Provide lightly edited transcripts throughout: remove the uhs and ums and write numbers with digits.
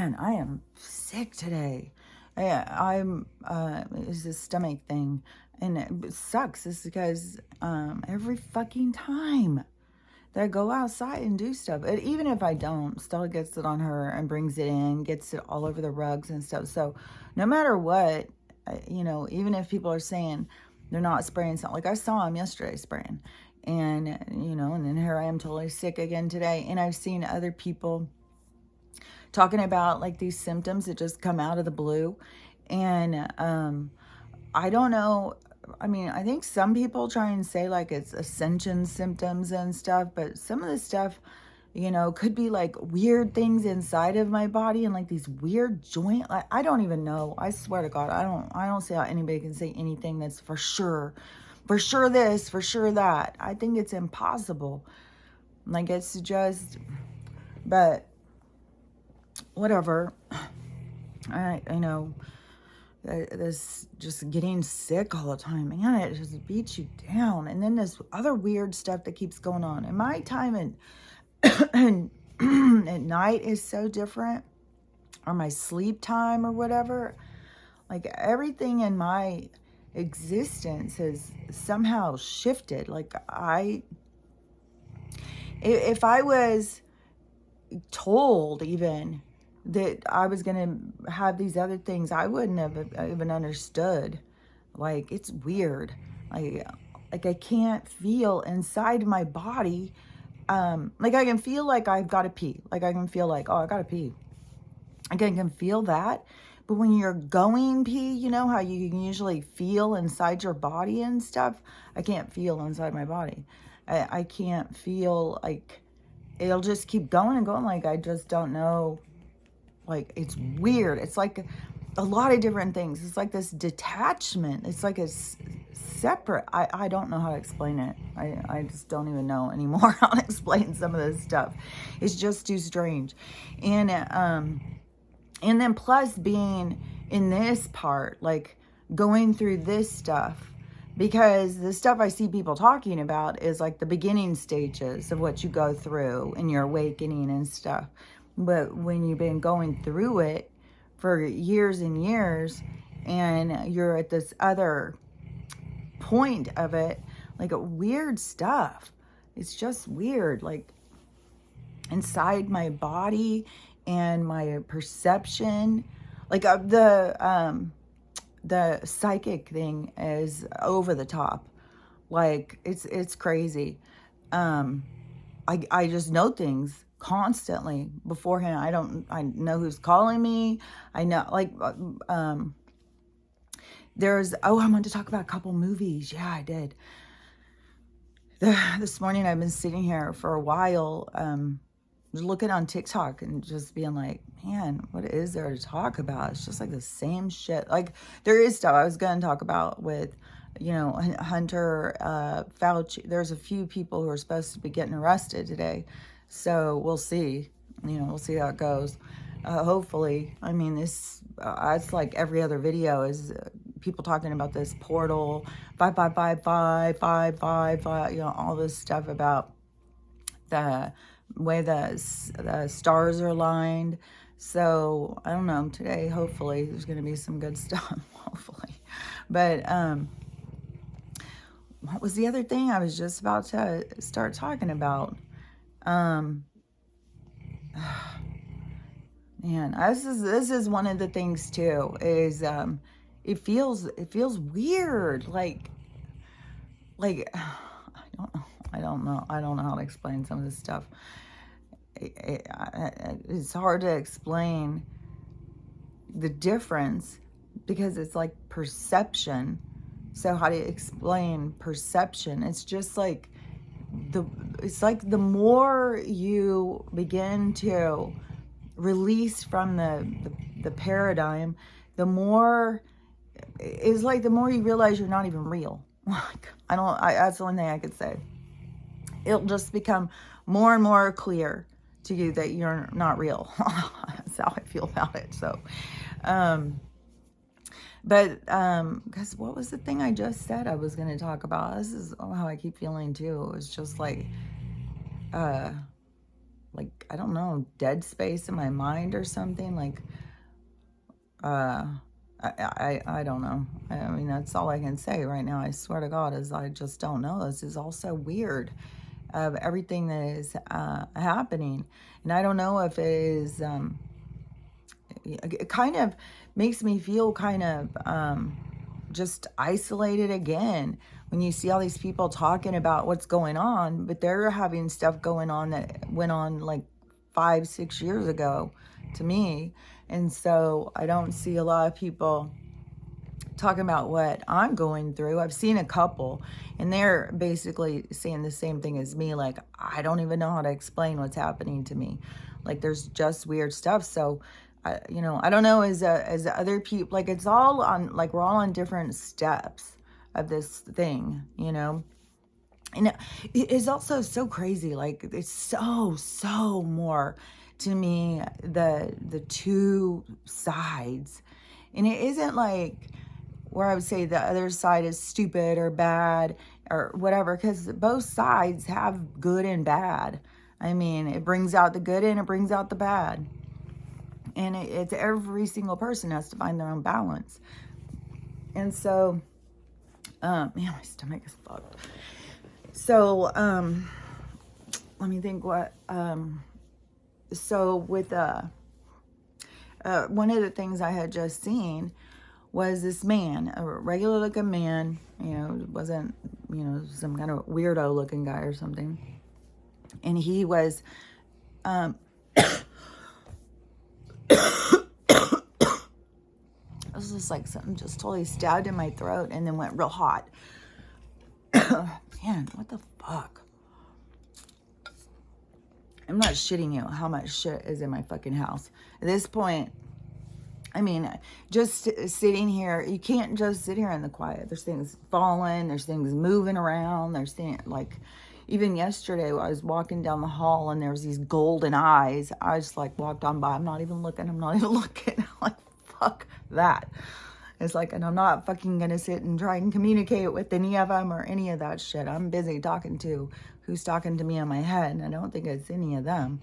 Man, I am sick today. It's a stomach thing. And it sucks. It's because every fucking time that I go outside and do stuff, even if I don't, Stella gets it on her and brings it in, gets it all over the rugs and stuff. So no matter what, even if people are saying they're not spraying something, like I saw him yesterday spraying. And, and then here I am totally sick again today. And I've seen other people talking about like these symptoms that just come out of the blue. And I don't know. I mean, I think some people try and say like it's ascension symptoms and stuff, but some of the stuff, could be like weird things inside of my body and like these weird joint. Like, I don't even know. I swear to God, I don't see how anybody can say anything that's for sure this, for sure that. I think it's impossible. Like it's just, but whatever. I know this just getting sick all the time, man, it just beats you down. And then this other weird stuff that keeps going on. And my time and at night is so different, or my sleep time or whatever. Like everything in my existence has somehow shifted. Like if I was told even that I was going to have these other things, I wouldn't have even understood. Like, it's weird. Like I can't feel inside my body. Like I can feel like I've got to pee. Like I can feel like, oh, I got to pee. I can feel that. But when you're going pee, you know how you can usually feel inside your body and stuff? I can't feel inside my body. I can't feel, like, it'll just keep going and going. Like, I just don't know. Like, it's weird. It's like a lot of different things. It's like this detachment. It's like a separate. I don't know how to explain it. I just don't even know anymore how to explain some of this stuff. It's just too strange. And then plus being in this part, like going through this stuff, because the stuff I see people talking about is like the beginning stages of what you go through in your awakening and stuff. But when you've been going through it for years and years, and you're at this other point of it, like weird stuff. It's just weird, like inside my body and my perception. Like the psychic thing is over the top. Like it's crazy. I just know things constantly beforehand. I know who's calling me. I know, like, I wanted to talk about a couple movies. Yeah, I did. This morning I've been sitting here for a while, looking on TikTok and just being like, man, what is there to talk about? It's just like the same shit. Like, there is stuff I was going to talk about with, Hunter, Fauci. There's a few people who are supposed to be getting arrested today. So we'll see. We'll see how it goes. Hopefully. I mean, it's like every other video is people talking about this portal, 5555555, all this stuff about the way the stars are aligned. So I don't know. Today, hopefully, there's going to be some good stuff. Hopefully. But what was the other thing I was just about to start talking about? Man, this is one of the things too, is it feels weird, like I don't know how to explain some of this stuff. It's hard to explain the difference because it's like perception. So how do you explain perception? It's just like the more you begin to release from the paradigm, the more the more you realize you're not even real. Like, that's the only thing I could say. It'll just become more and more clear to you that you're not real. That's how I feel about it. So, because what was the thing I just said I was going to talk about? This is how I keep feeling too. It's just like, like, I don't know, dead space in my mind or something. Like, uh, I don't know. I mean, that's all I can say right now. I swear to God, is I just don't know. This is all so weird, of everything that is happening. And I don't know if it is, it kind of makes me feel kind of just isolated again when you see all these people talking about what's going on, but they're having stuff going on that went on like 5-6 years ago to me. And so I don't see a lot of people talking about what I'm going through. I've seen a couple, and they're basically saying the same thing as me. Like, I don't even know how to explain what's happening to me. Like, there's just weird stuff. So, I don't know, as other people, like, it's all on, like, we're all on different steps of this thing, And it is also so crazy. Like, it's so more to me, the two sides. And it isn't like where I would say the other side is stupid or bad or whatever, because both sides have good and bad. I mean, it brings out the good and it brings out the bad. And it's every single person has to find their own balance. And so, man, my stomach is fucked. So, let me think what, so with, one of the things I had just seen was this man, a regular looking man, wasn't, some kind of weirdo looking guy or something. And he was, it was just like something just totally stabbed in my throat and then went real hot. Man, what the fuck? I'm not shitting you how much shit is in my fucking house. At this point, I mean, just sitting here, you can't just sit here in the quiet. There's things falling, there's things moving around, there's things, like, even yesterday I was walking down the hall and there was these golden eyes. I just, like, walked on by. I'm not even looking. I'm like, fuck that. It's like, and I'm not fucking gonna sit and try and communicate with any of them or any of that shit. I'm busy talking to who's talking to me in my head, and I don't think it's any of them.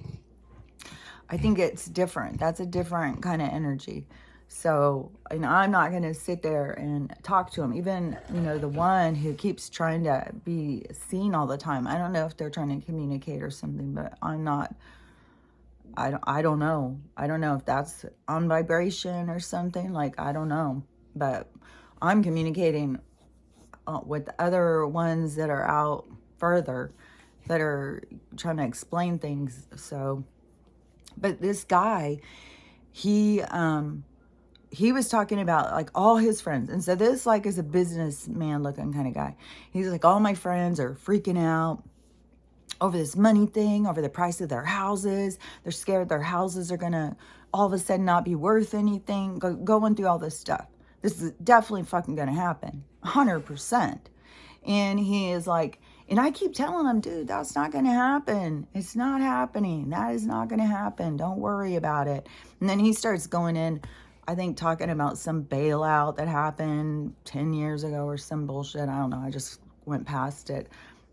I think it's different. That's a different kind of energy. So, I'm not going to sit there and talk to him. Even, the one who keeps trying to be seen all the time. I don't know if they're trying to communicate or something, but I'm not, I don't know. I don't know if that's on vibration or something. Like, I don't know. But I'm communicating with other ones that are out further that are trying to explain things. So, but this guy, he was talking about, like, all his friends. And so this, like, is a businessman looking kind of guy. He's like, all my friends are freaking out over this money thing, over the price of their houses. They're scared their houses are going to all of a sudden not be worth anything. Going through all this stuff. This is definitely fucking going to happen. 100%. And he is like, and I keep telling him, dude, that's not going to happen. It's not happening. That is not going to happen. Don't worry about it. And then he starts going in, I think, talking about some bailout that happened 10 years ago or some bullshit. I don't know. I just went past it.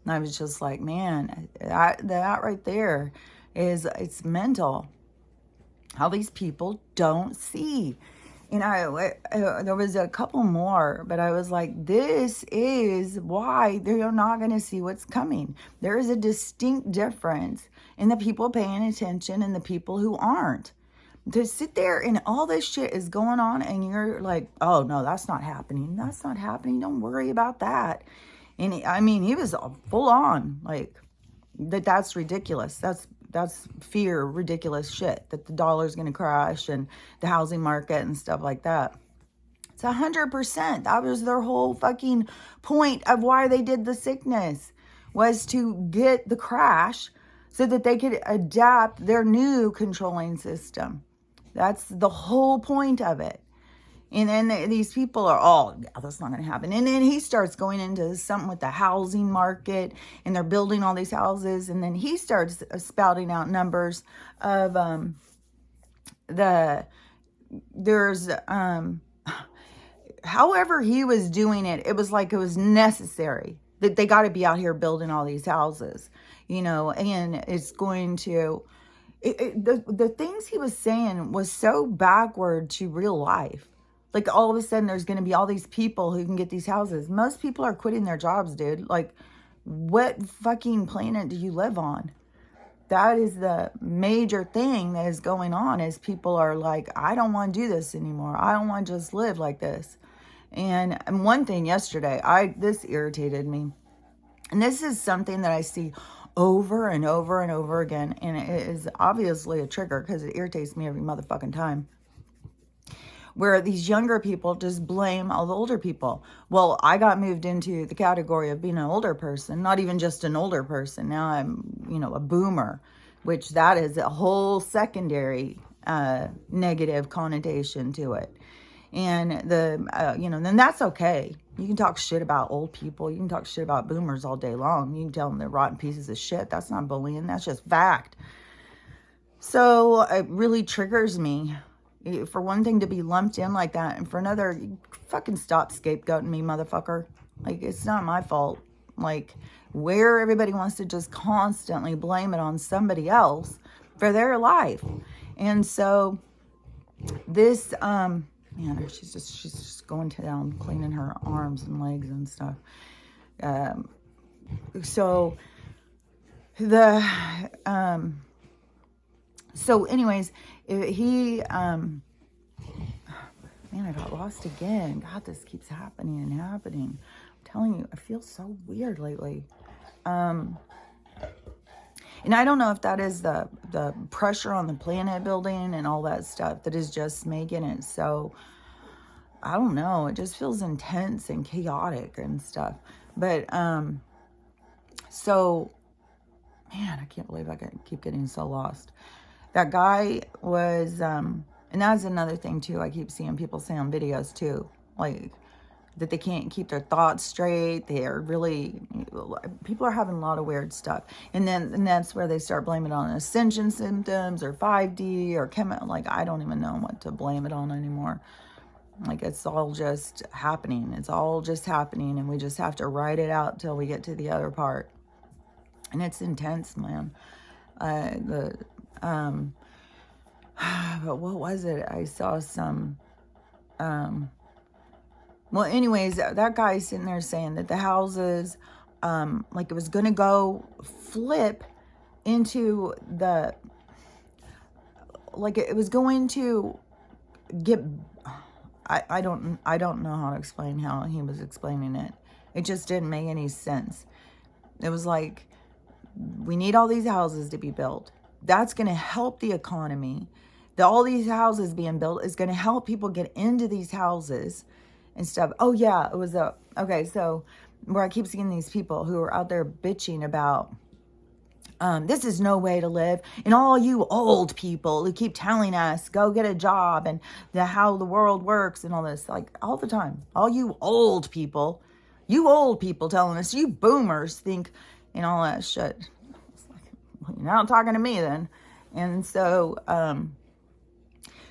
And I was just like, man, that right there it's mental. How these people don't see. And there was a couple more, but I was like, this is why they're not going to see what's coming. There is a distinct difference in the people paying attention and the people who aren't. To sit there and all this shit is going on and you're like, oh, no, that's not happening. That's not happening. Don't worry about that. And he was full on, like, that's ridiculous. That's fear, ridiculous shit, that the dollar's going to crash and the housing market and stuff like that. It's 100%. That was their whole fucking point of why they did the sickness, was to get the crash so that they could adapt their new controlling system. That's the whole point of it. And then these people are all, yeah, that's not going to happen. And then he starts going into something with the housing market, and they're building all these houses. And then he starts spouting out numbers of however he was doing it, it was like it was necessary that they got to be out here building all these houses, and it's going to The things he was saying was so backward to real life. Like, all of a sudden, there's going to be all these people who can get these houses. Most people are quitting their jobs, dude. Like, what fucking planet do you live on? That is the major thing that is going on, is people are like, I don't want to do this anymore. I don't want to just live like this. And one thing yesterday, this irritated me. And this is something that I see over and over and over again. And it is obviously a trigger because it irritates me every motherfucking time. Where these younger people just blame all the older people. Well, I got moved into the category of being an older person, not even just an older person. Now I'm, a boomer, which that is a whole secondary negative connotation to it. And then that's okay. You can talk shit about old people. You can talk shit about boomers all day long. You can tell them they're rotten pieces of shit. That's not bullying. That's just fact. So it really triggers me. For one thing to be lumped in like that, and for another, you fucking stop scapegoating me, motherfucker. Like, it's not my fault. Like, where everybody wants to just constantly blame it on somebody else for their life. And so this, she's just going down, cleaning her arms and legs and stuff. So anyways, he, man, I got lost again. God, this keeps happening and happening. I'm telling you, I feel so weird lately. And I don't know if that is the pressure on the planet building and all that stuff that is just making it so, I don't know. It just feels intense and chaotic and stuff. But, so, man, I can't believe I keep getting so lost. That guy was, and that's another thing too. I keep seeing people say on videos too, like that they can't keep their thoughts straight. They're really, people are having a lot of weird stuff. And that's where they start blaming it on ascension symptoms or 5D or like, I don't even know what to blame it on anymore. Like, it's all just happening. It's all just happening. And we just have to write it out till we get to the other part. And it's intense, man. But what was it? I saw some, well, anyways, that guy's sitting there saying that the houses, like, it was going to go flip into it was going to get, I don't know how to explain how he was explaining it. It just didn't make any sense. It was like, we need all these houses to be built. That's going to help the economy. All these houses being built is going to help people get into these houses and stuff. Oh, yeah, it was okay, so where I keep seeing these people who are out there bitching about, this is no way to live. And all you old people who keep telling us, go get a job and how the world works and all this, like, all the time. All you old people telling us, you boomers think, and all that shit. It's like, well, you're not talking to me then. And so,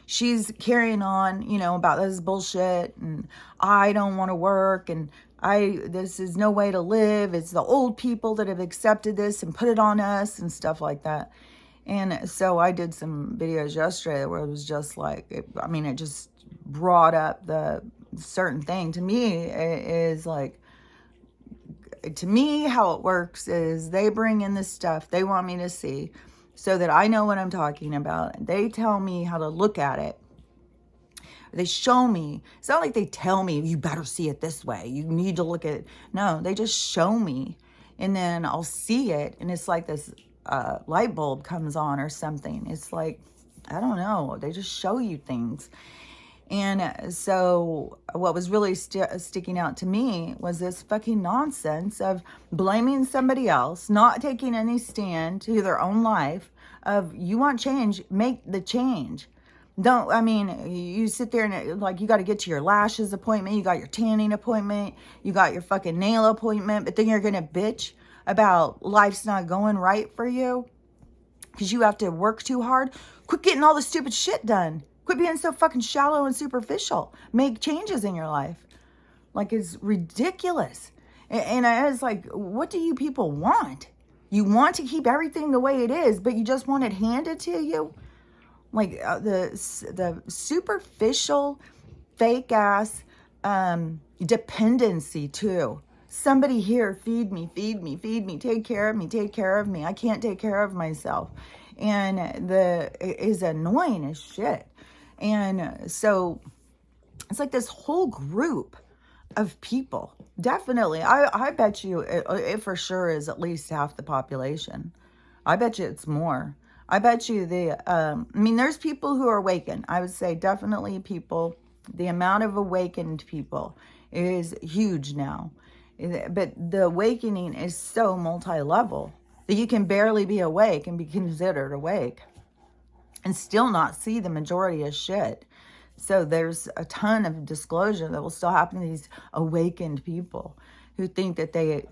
she's carrying on, about this bullshit, and I don't want to work, and this is no way to live. It's the old people that have accepted this and put it on us and stuff like that. And so I did some videos yesterday where it was just like, it just brought up the certain thing. To me, it is like, to me, how it works is they bring in this stuff they want me to see so that I know what I'm talking about. They tell me how to look at it. They show me. It's not like they tell me, you better see it this way. You need to look at it. No, they just show me. And then I'll see it. And it's like this light bulb comes on or something. It's like, I don't know. They just show you things. And so what was really sticking out to me was this fucking nonsense of blaming somebody else, not taking any stand to their own life of, you want change, make the change. You sit there and like, you got to get to your lashes appointment. You got your tanning appointment. You got your fucking nail appointment. But then you're going to bitch about life's not going right for you because you have to work too hard. Quit getting all the stupid shit done. Quit being so fucking shallow and superficial. Make changes in your life. Like, it's ridiculous. And I was like, what do you people want? You want to keep everything the way it is, but you just want it handed to you. Like the superficial, fake ass dependency too. Somebody here, feed me, feed me, feed me, take care of me, take care of me. I can't take care of myself. And it is annoying as shit. And so it's like this whole group of people. Definitely. I bet you it for sure is at least half the population. I bet you it's more. I bet you I mean, there's people who are awakened. I would say definitely people, the amount of awakened people is huge now. But the awakening is so multi-level that you can barely be awake and be considered awake and still not see the majority of shit. So there's a ton of disclosure that will still happen to these awakened people who think that they,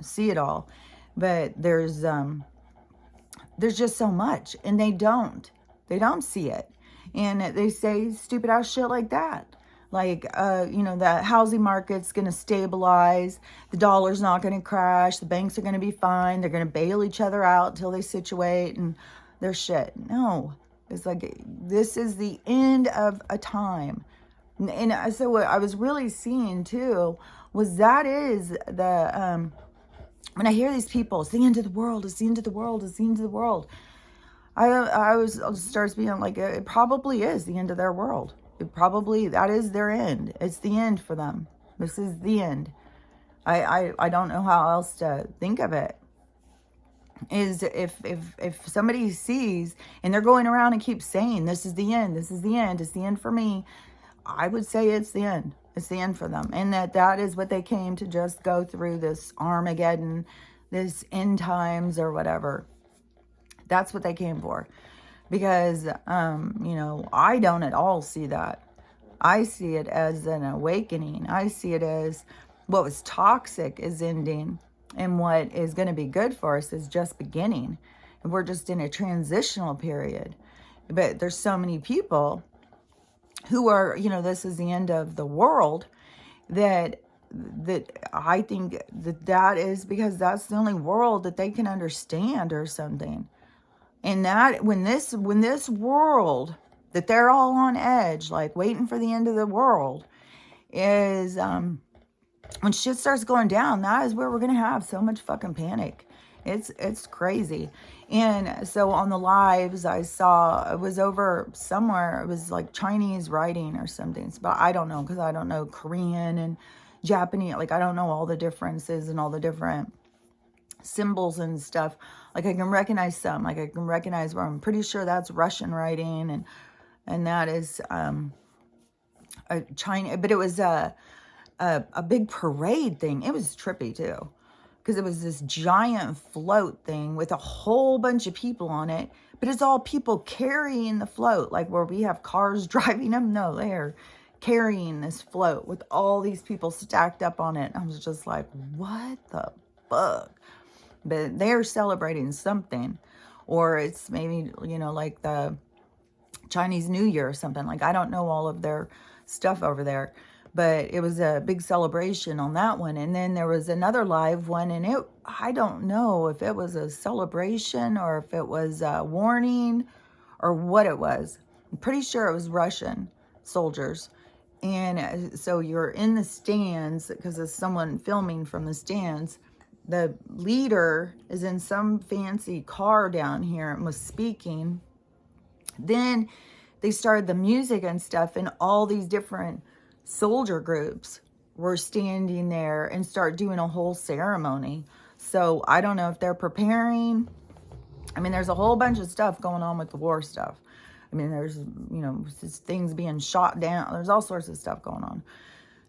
see it all. But there's just so much, and they don't see it. And they say stupid ass shit like that. Like, the housing market's going to stabilize. The dollar's not going to crash. The banks are going to be fine. They're going to bail each other out until they situate and their shit. No. It's like, this is the end of a time. And so what I was really seeing too was that is the, when I hear these people, it's the end of the world, it's the end of the world, it's the end of the world. I was starts being like, it probably is the end of their world. That is their end. It's the end for them. This is the end. I don't know how else to think of it. Is if somebody sees and they're going around and keep saying this is the end, this is the end, it's the end for me, I would say it's the end. It's the end for them. And that is what they came to just go through, this Armageddon, this end times or whatever. That's what they came for. Because, I don't at all see that. I see it as an awakening. I see it as what was toxic is ending. And what is going to be good for us is just beginning. And we're just in a transitional period. But there's so many people who are, this is the end of the world, that I think that is because that's the only world that they can understand or something. And that when this world that they're all on edge, like waiting for the end of the world, is when shit starts going down, that is where we're gonna have so much fucking panic. It's crazy. And so on the lives I saw, it was over somewhere, it was like Chinese writing or something, but I don't know, because I don't know Korean and Japanese, like I don't know all the differences and all the different symbols and stuff. Like I can recognize some, like I can recognize where I'm pretty sure that's Russian writing, and that is a China, but it was a big parade thing. It was trippy too, because it was this giant float thing with a whole bunch of people on it, but it's all people carrying the float, like where we have cars driving them. No, they're carrying this float with all these people stacked up on it. I was just like, what the fuck? But they're celebrating something, or it's maybe, like the Chinese New Year or something. Like, I don't know all of their stuff over there, but it was a big celebration on that one. And then there was another live one, and I don't know if it was a celebration or if it was a warning or what it was. I'm pretty sure it was Russian soldiers. And so you're in the stands, because there's someone filming from the stands. The leader is in some fancy car down here and was speaking. Then they started the music and stuff, and all these different soldier groups were standing there and start doing a whole ceremony. So I don't know if they're preparing. I mean, there's a whole bunch of stuff going on with the war stuff. I mean, there's, things being shot down. There's all sorts of stuff going on.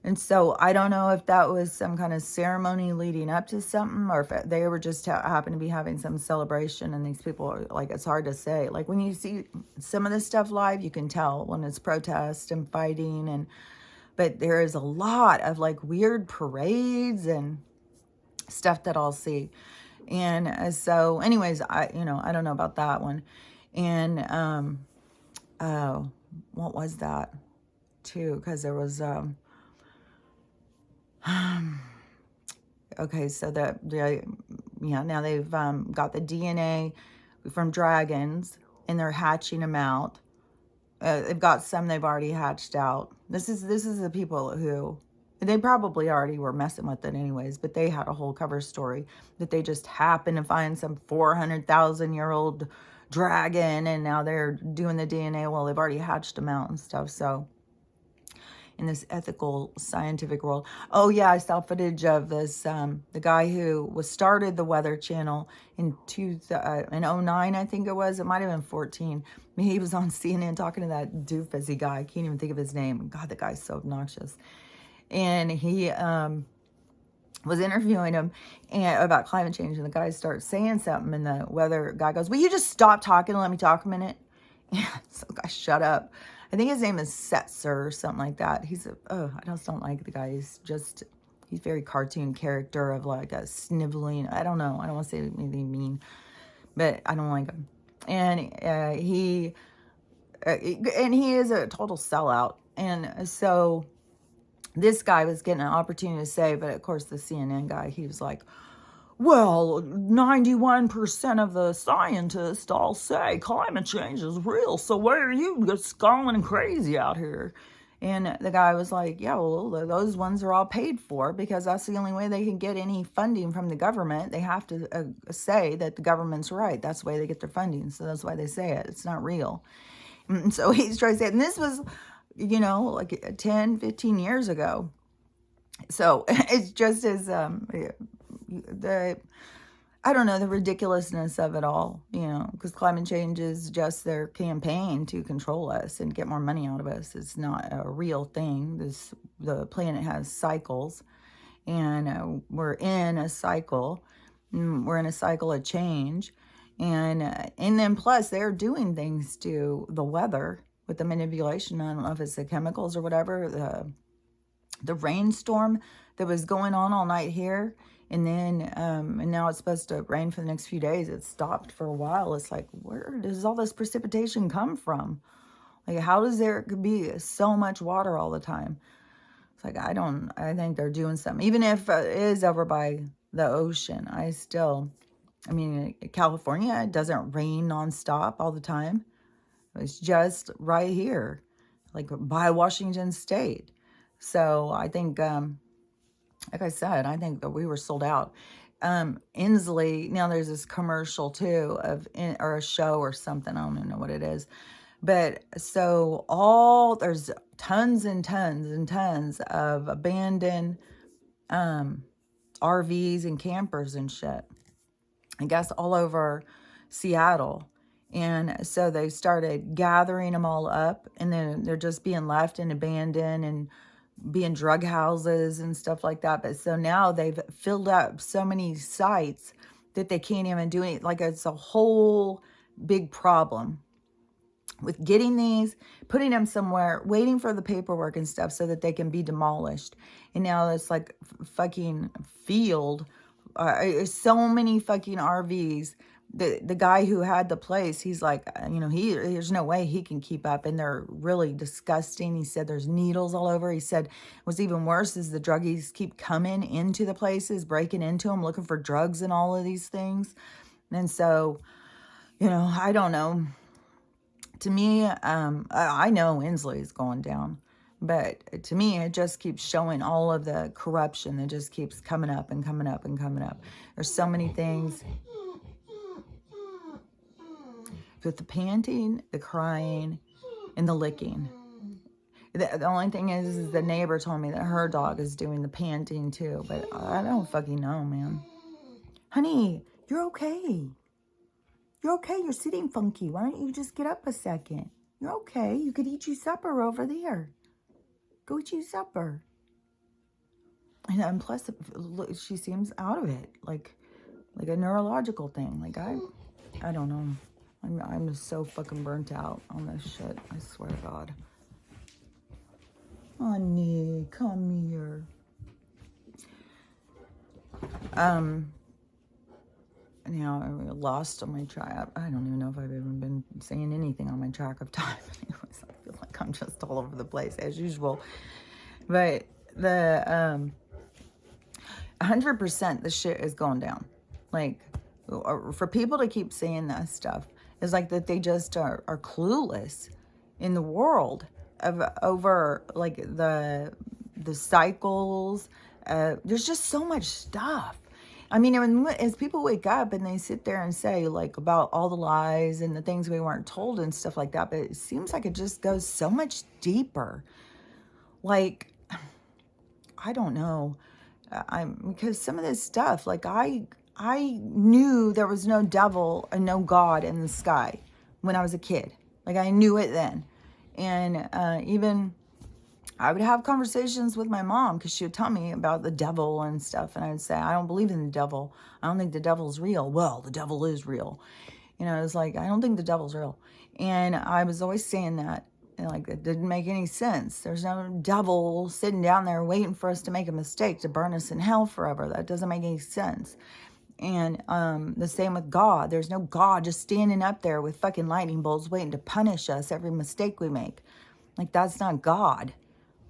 And so I don't know if that was some kind of ceremony leading up to something, or if they were just happened to be having some celebration, and these people are like, it's hard to say. Like when you see some of this stuff live, you can tell when it's protest and fighting, but there is a lot of like weird parades and stuff that I'll see. And so anyways, I don't know about that one. And, what was that too? Cause there was, okay, so Yeah, now they've got the DNA from dragons, and they're hatching them out. They've got some they've already hatched out. This is the people who, they probably already were messing with it anyways, but they had a whole cover story that they just happened to find some 400,000-year-old dragon, and now they're doing the DNA. Well, they've already hatched them out and stuff. So in this ethical scientific world. Oh yeah, I saw footage of this the guy who started the Weather Channel in '09, I think it was. It might have been 14. He was on CNN talking to that doofusy guy. I can't even think of his name. God, the guy's so obnoxious. And he was interviewing him about climate change, and the guy starts saying something, and the weather guy goes, "Will you just stop talking and let me talk a minute?" Yeah, so the guy shut up. I think his name is Setzer or something like that. I just don't like the guy. He's very cartoon character of like a sniveling. I don't know. I don't want to say anything mean, but I don't like him. And he is a total sellout. And so this guy was getting an opportunity to say, but of course the CNN guy, he was like, "Well, 91% of the scientists all say climate change is real, so why are you just going crazy out here?" And the guy was like, "Yeah, well, those ones are all paid for because that's the only way they can get any funding from the government. They have to say that the government's right. That's the way they get their funding, so that's why they say it. It's not real." And so he's trying to say, and this was, like 10, 15 years ago. So it's just as I don't know, the ridiculousness of it all, because climate change is just their campaign to control us and get more money out of us. It's not a real thing. The planet has cycles, and we're in a cycle. We're in a cycle of change, and then plus they're doing things to the weather with the manipulation. I don't know if it's the chemicals or whatever. The rainstorm that was going on all night here, and then and now it's supposed to rain for the next few days. It stopped for a while. It's like, where does all this precipitation come from? Like, how does there be so much water all the time? It's like, I think they're doing something. Even if it is over by the ocean, California, it doesn't rain nonstop all the time. It's just right here, like by Washington State. So I think, like I said, I think that we were sold out. Inslee, now there's this commercial too or a show or something. I don't even know what it is. But so there's tons and tons and tons of abandoned RVs and campers and shit, I guess all over Seattle. And so they started gathering them all up, and then they're just being left and abandoned and being drug houses and stuff like that. But so now they've filled up so many sites that they can't even do it. Like, it's a whole big problem with getting these, putting them somewhere, waiting for the paperwork and stuff so that they can be demolished. And now it's like fucking field. So many fucking RVs. The guy who had the place, he's like, there's no way he can keep up, and they're really disgusting. He said there's needles all over. He said what's even worse is the druggies keep coming into the places, breaking into them, looking for drugs and all of these things. And so, I don't know. To me, I know Inslee is going down, but to me, it just keeps showing all of the corruption that just keeps coming up and coming up and coming up. There's so many things. With the panting, the crying, and the licking. The only thing is the neighbor told me that her dog is doing the panting too, but I don't fucking know, man. Honey, you're okay. You're okay. You're sitting funky. Why don't you just get up a second? You're okay. You could eat your supper over there. Go eat your supper. And plus, she seems out of it, like a neurological thing. Like, I don't know. I'm just so fucking burnt out on this shit. I swear to God. Honey, come here. Now I'm lost on my track. I don't even know if I've even been saying anything on my track of time. Anyways, I feel like I'm just all over the place as usual. But the 100% the shit is going down. Like, or for people to keep saying that stuff is like that they just are clueless in the world of over like the cycles. There's just so much stuff. I mean, as people wake up and they sit there and say like about all the lies and the things we weren't told and stuff like that, but it seems like it just goes so much deeper. Like, I don't know. I'm because some of this stuff, like I knew there was no devil and no God in the sky when I was a kid. Like I knew it then, and even I would have conversations with my mom because she would tell me about the devil and stuff, and I would say I don't believe in the devil. I don't think the devil's real. Well, the devil is real. You know, it's like I don't think the devil's real, and I was always saying that. And like it didn't make any sense. There's no devil sitting down there waiting for us to make a mistake to burn us in hell forever. That doesn't make any sense. And the same with God. There's no God just standing up there with fucking lightning bolts waiting to punish us every mistake we make. Like that's not God.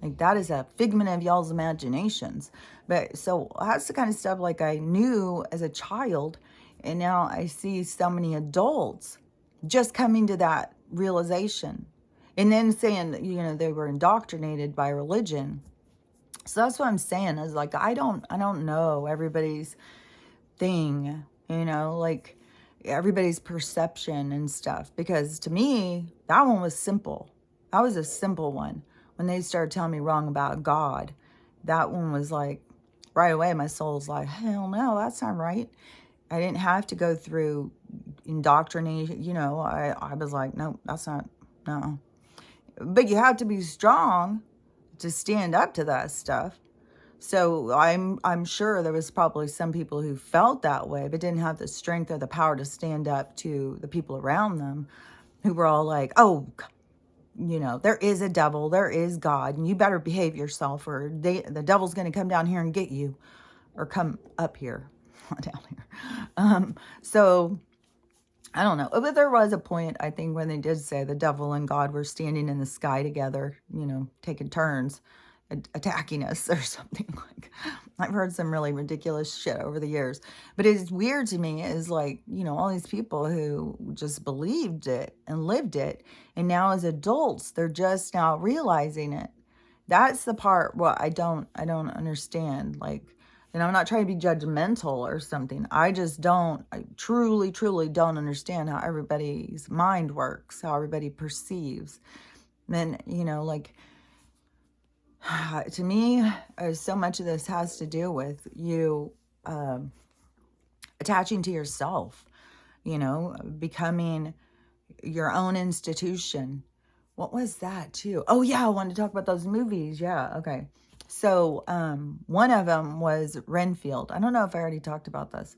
Like that is a figment of y'all's imaginations. But so that's the kind of stuff like I knew as a child, and now I see so many adults just coming to that realization. And then saying, you know, they were indoctrinated by religion. So that's what I'm saying is like, I don't know everybody's thing, you know, like everybody's perception and stuff. Because to me, that one was simple. That was a simple one. When they started telling me wrong about God, that one was like, right away, my soul's like, hell no, that's not right. I didn't have to go through indoctrination. You know, I was like, no, that's not, no. But you have to be strong to stand up to that stuff. So I'm sure there was probably some people who felt that way, but didn't have the strength or the power to stand up to the people around them who were all like, oh, you know, there is a devil, there is God, and you better behave yourself or the devil's going to come down here and get you, or come up here, not down here. So I don't know. But there was a point, I think, when they did say the devil and God were standing in the sky together, you know, taking turns attacking us or something. Like, I've heard some really ridiculous shit over the years. But it's weird to me is like, you know, all these people who just believed it and lived it. And now as adults, they're just now realizing it. That's the part what I don't understand. Like, and I'm not trying to be judgmental or something. I truly don't understand how everybody's mind works, how everybody perceives. And, you know, like, to me, so much of this has to do with you attaching to yourself, you know, becoming your own institution. What was that too? Oh yeah, I wanted to talk about those movies. Yeah, okay. So one of them was Renfield. I don't know if I already talked about this.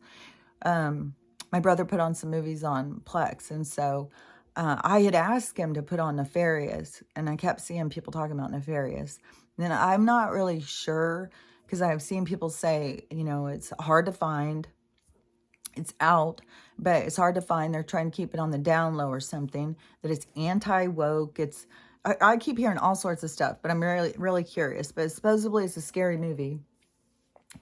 My brother put on some movies on Plex, and so I had asked him to put on Nefarious, and I kept seeing people talking about Nefarious. And I'm not really sure, because I've seen people say, you know, it's hard to find. It's out, but it's hard to find. They're trying to keep it on the down low or something, that it's anti-woke. I keep hearing all sorts of stuff, but I'm really curious. But supposedly it's a scary movie,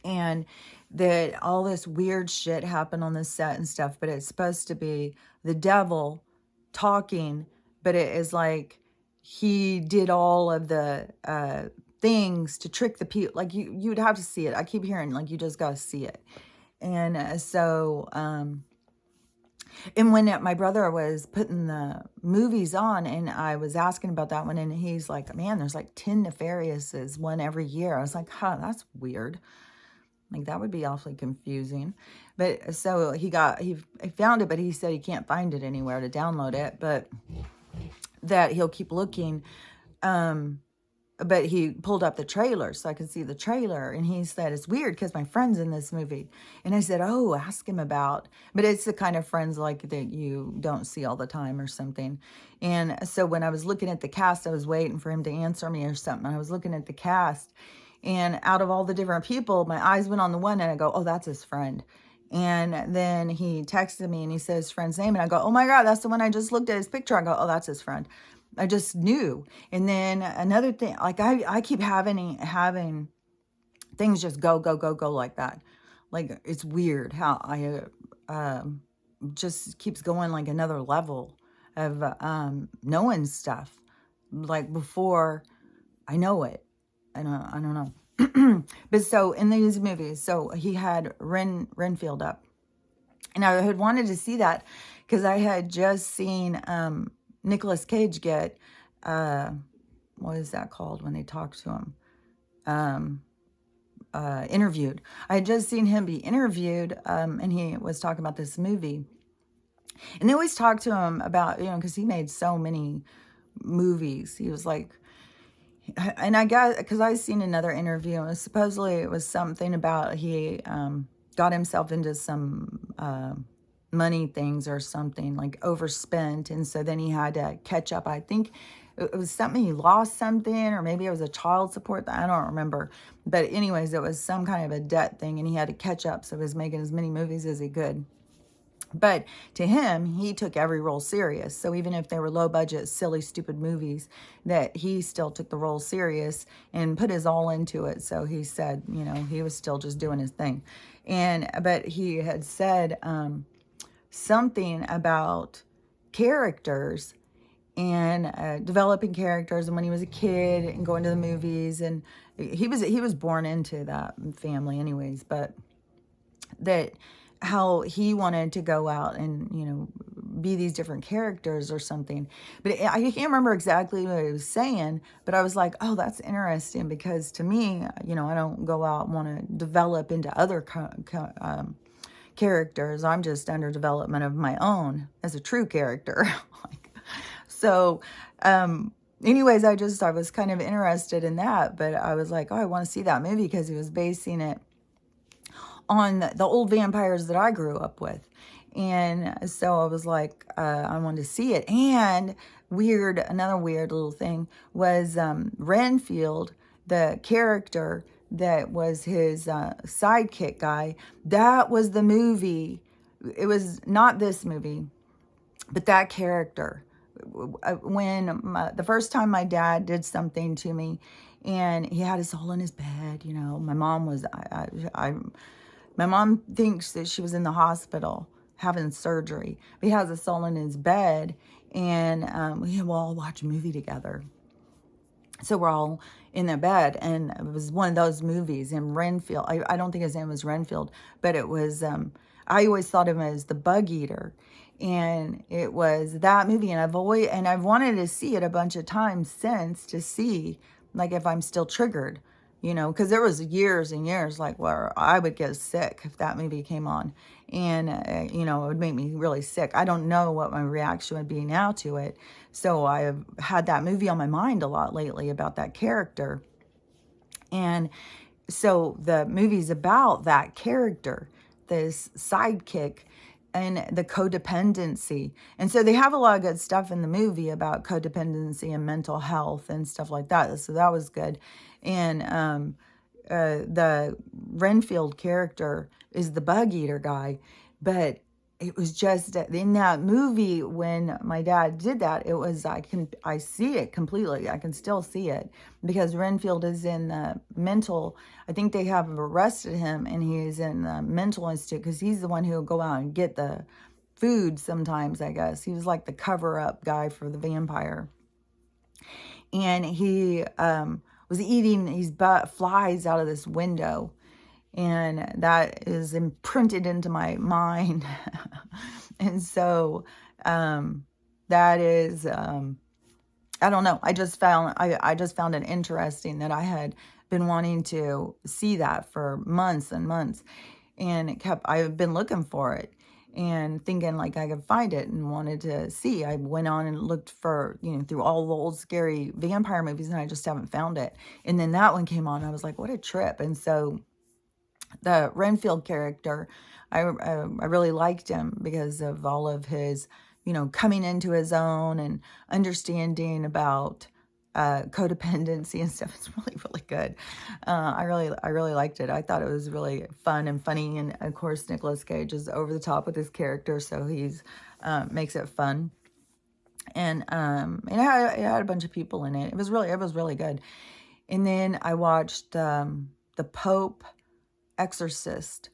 and that all this weird shit happened on the set and stuff, but it's supposed to be the devil talking, but it is like he did all of the things to trick the people. Like you would have to see it. I keep hearing like you just got to see it. And so and when my brother was putting the movies on, and I was asking about that one, and he's like, man, there's like 10 Nefariouses, one every year. I was like, huh, that's weird. Like, that would be awfully confusing. But so he found it, but he said he can't find it anywhere to download it, but that he'll keep looking. But he pulled up the trailer so I could see the trailer, and he said, it's weird because my friend's in this movie. And I said, oh, ask him about, but it's the kind of friends like that you don't see all the time or something. And so when I was looking at the cast, I was waiting for him to answer me or something. I was looking at the cast, and out of all the different people, my eyes went on the one, and I go, oh, that's his friend. And then he texted me and he said his friend's name, and I go, oh my God, that's the one I just looked at his picture. I go, oh, that's his friend. I just knew. And then another thing, like I keep having things just go like that. Like, it's weird how I just keeps going like another level of knowing stuff like before I know it. I don't know. But so in these movies, so he had Renfield up, and I had wanted to see that because I had just seen Nicolas Cage get what is that called when they talk to him? Interviewed. I had just seen him be interviewed, and he was talking about this movie. And they always talk to him about, because he made so many movies. He was like, and I got, because I seen another interview, and supposedly it was something about he got himself into some money things or something, like overspent. And so then he had to catch up. I think it was something, he lost something, or maybe it was a child support. I don't remember. But anyways, it was some kind of a debt thing, and he had to catch up. So he was making as many movies as he could. But to him, he took every role serious. So even if they were low budget, silly, stupid movies, that he still took the role serious and put his all into it. So he said, he was still just doing his thing. But he had said something about characters and developing characters, and when he was a kid and going to the movies, and he was born into that family anyways, but that how he wanted to go out and be these different characters or something. But I can't remember exactly what he was saying, but I was like, oh, that's interesting, because to me, I don't go out and want to develop into other characters. I'm just under development of my own as a true character. So anyways, I was kind of interested in that, but I was like, oh, I want to see that movie, because he was basing it on the old vampires that I grew up with. And so I was like, I wanted to see it. And another weird little thing was Renfield, the character that was his sidekick guy. That was the movie. It was not this movie, but that character. When the first time my dad did something to me, and he had his soul in his bed, my mom was, my mom thinks that she was in the hospital having surgery. But he has a soul in his bed, and we will all watch a movie together. So we're all in their bed, and it was one of those movies. And Renfield, I don't think his name was Renfield, but it was, I always thought of him as the Bug Eater. And it was that movie, and I've wanted to see it a bunch of times since, to see like if I'm still triggered, because there was years and years like where I would get sick if that movie came on, and it would make me really sick. I don't know what my reaction would be now to it. So I've had that movie on my mind a lot lately about that character. And so the movie's about that character, this sidekick, and the codependency. And so they have a lot of good stuff in the movie about codependency and mental health and stuff like that. So that was good. And the Renfield character is the Bug Eater guy. But it was just in that movie, when my dad did that, it was, I see it completely. I can still see it, because Renfield is in the mental, I think they have arrested him, and he's in the mental institute, because he's the one who will go out and get the food sometimes, I guess. He was like the cover-up guy for the vampire. And he was eating these flies out of this window. And that is imprinted into my mind. And so that is, I don't know. I just found it interesting that I had been wanting to see that for months and months. And I've been looking for it and thinking like I could find it, and wanted to see. I went on and looked for, through all the old scary vampire movies, and I just haven't found it. And then that one came on. I was like, what a trip. And so the Renfield character, I really liked him because of all of his, coming into his own and understanding about codependency and stuff. It's really, really good. I really liked it. I thought it was really fun and funny. And of course, Nicolas Cage is over the top with his character, so he's makes it fun. And it had a bunch of people in it. It was really good. And then I watched the Pope Exorcist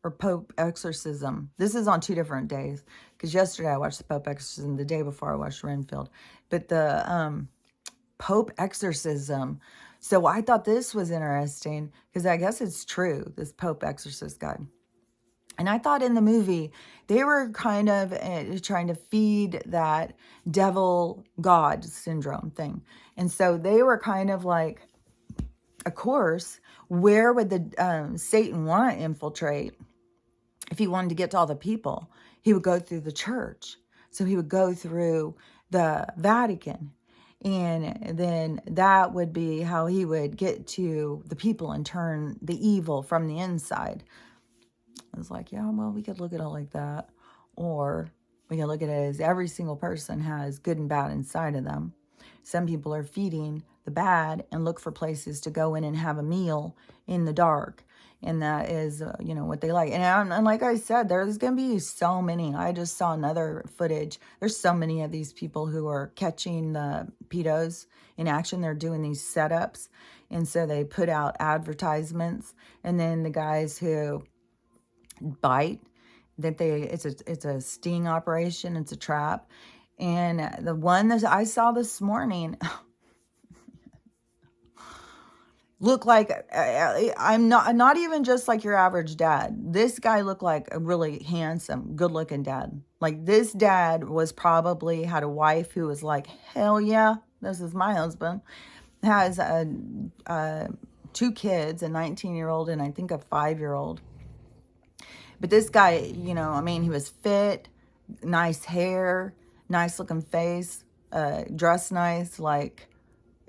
or Pope exorcism. This is on 2 different days, because yesterday I watched the Pope exorcism, the day before I watched Renfield. But the Pope exorcism. So I thought this was interesting, because I guess it's true, this Pope exorcist guy. And I thought in the movie, they were kind of trying to feed that devil God syndrome thing. And so they were kind of like, of course, where would the Satan want to infiltrate? If he wanted to get to all the people, he would go through the church. So he would go through the Vatican. And then that would be how he would get to the people and turn the evil from the inside. I was like, yeah, well, we could look at it like that. Or we can look at it as every single person has good and bad inside of them. Some people are feeding the bad and look for places to go in and have a meal in the dark. And that is, what they like. And like I said, there's going to be so many. I just saw another footage. There's so many of these people who are catching the pedos in action. They're doing these setups. And so they put out advertisements. And then the guys who bite, that it's a sting operation. It's a trap. And the one that I saw this morning... look like, I'm not even just like your average dad. This guy looked like a really handsome, good looking dad. Like this dad was probably had a wife who was like, hell yeah, this is my husband. Has 2 kids, a 19-year-old and I think a 5-year-old. But this guy, he was fit, nice hair, nice looking face, dressed nice, like...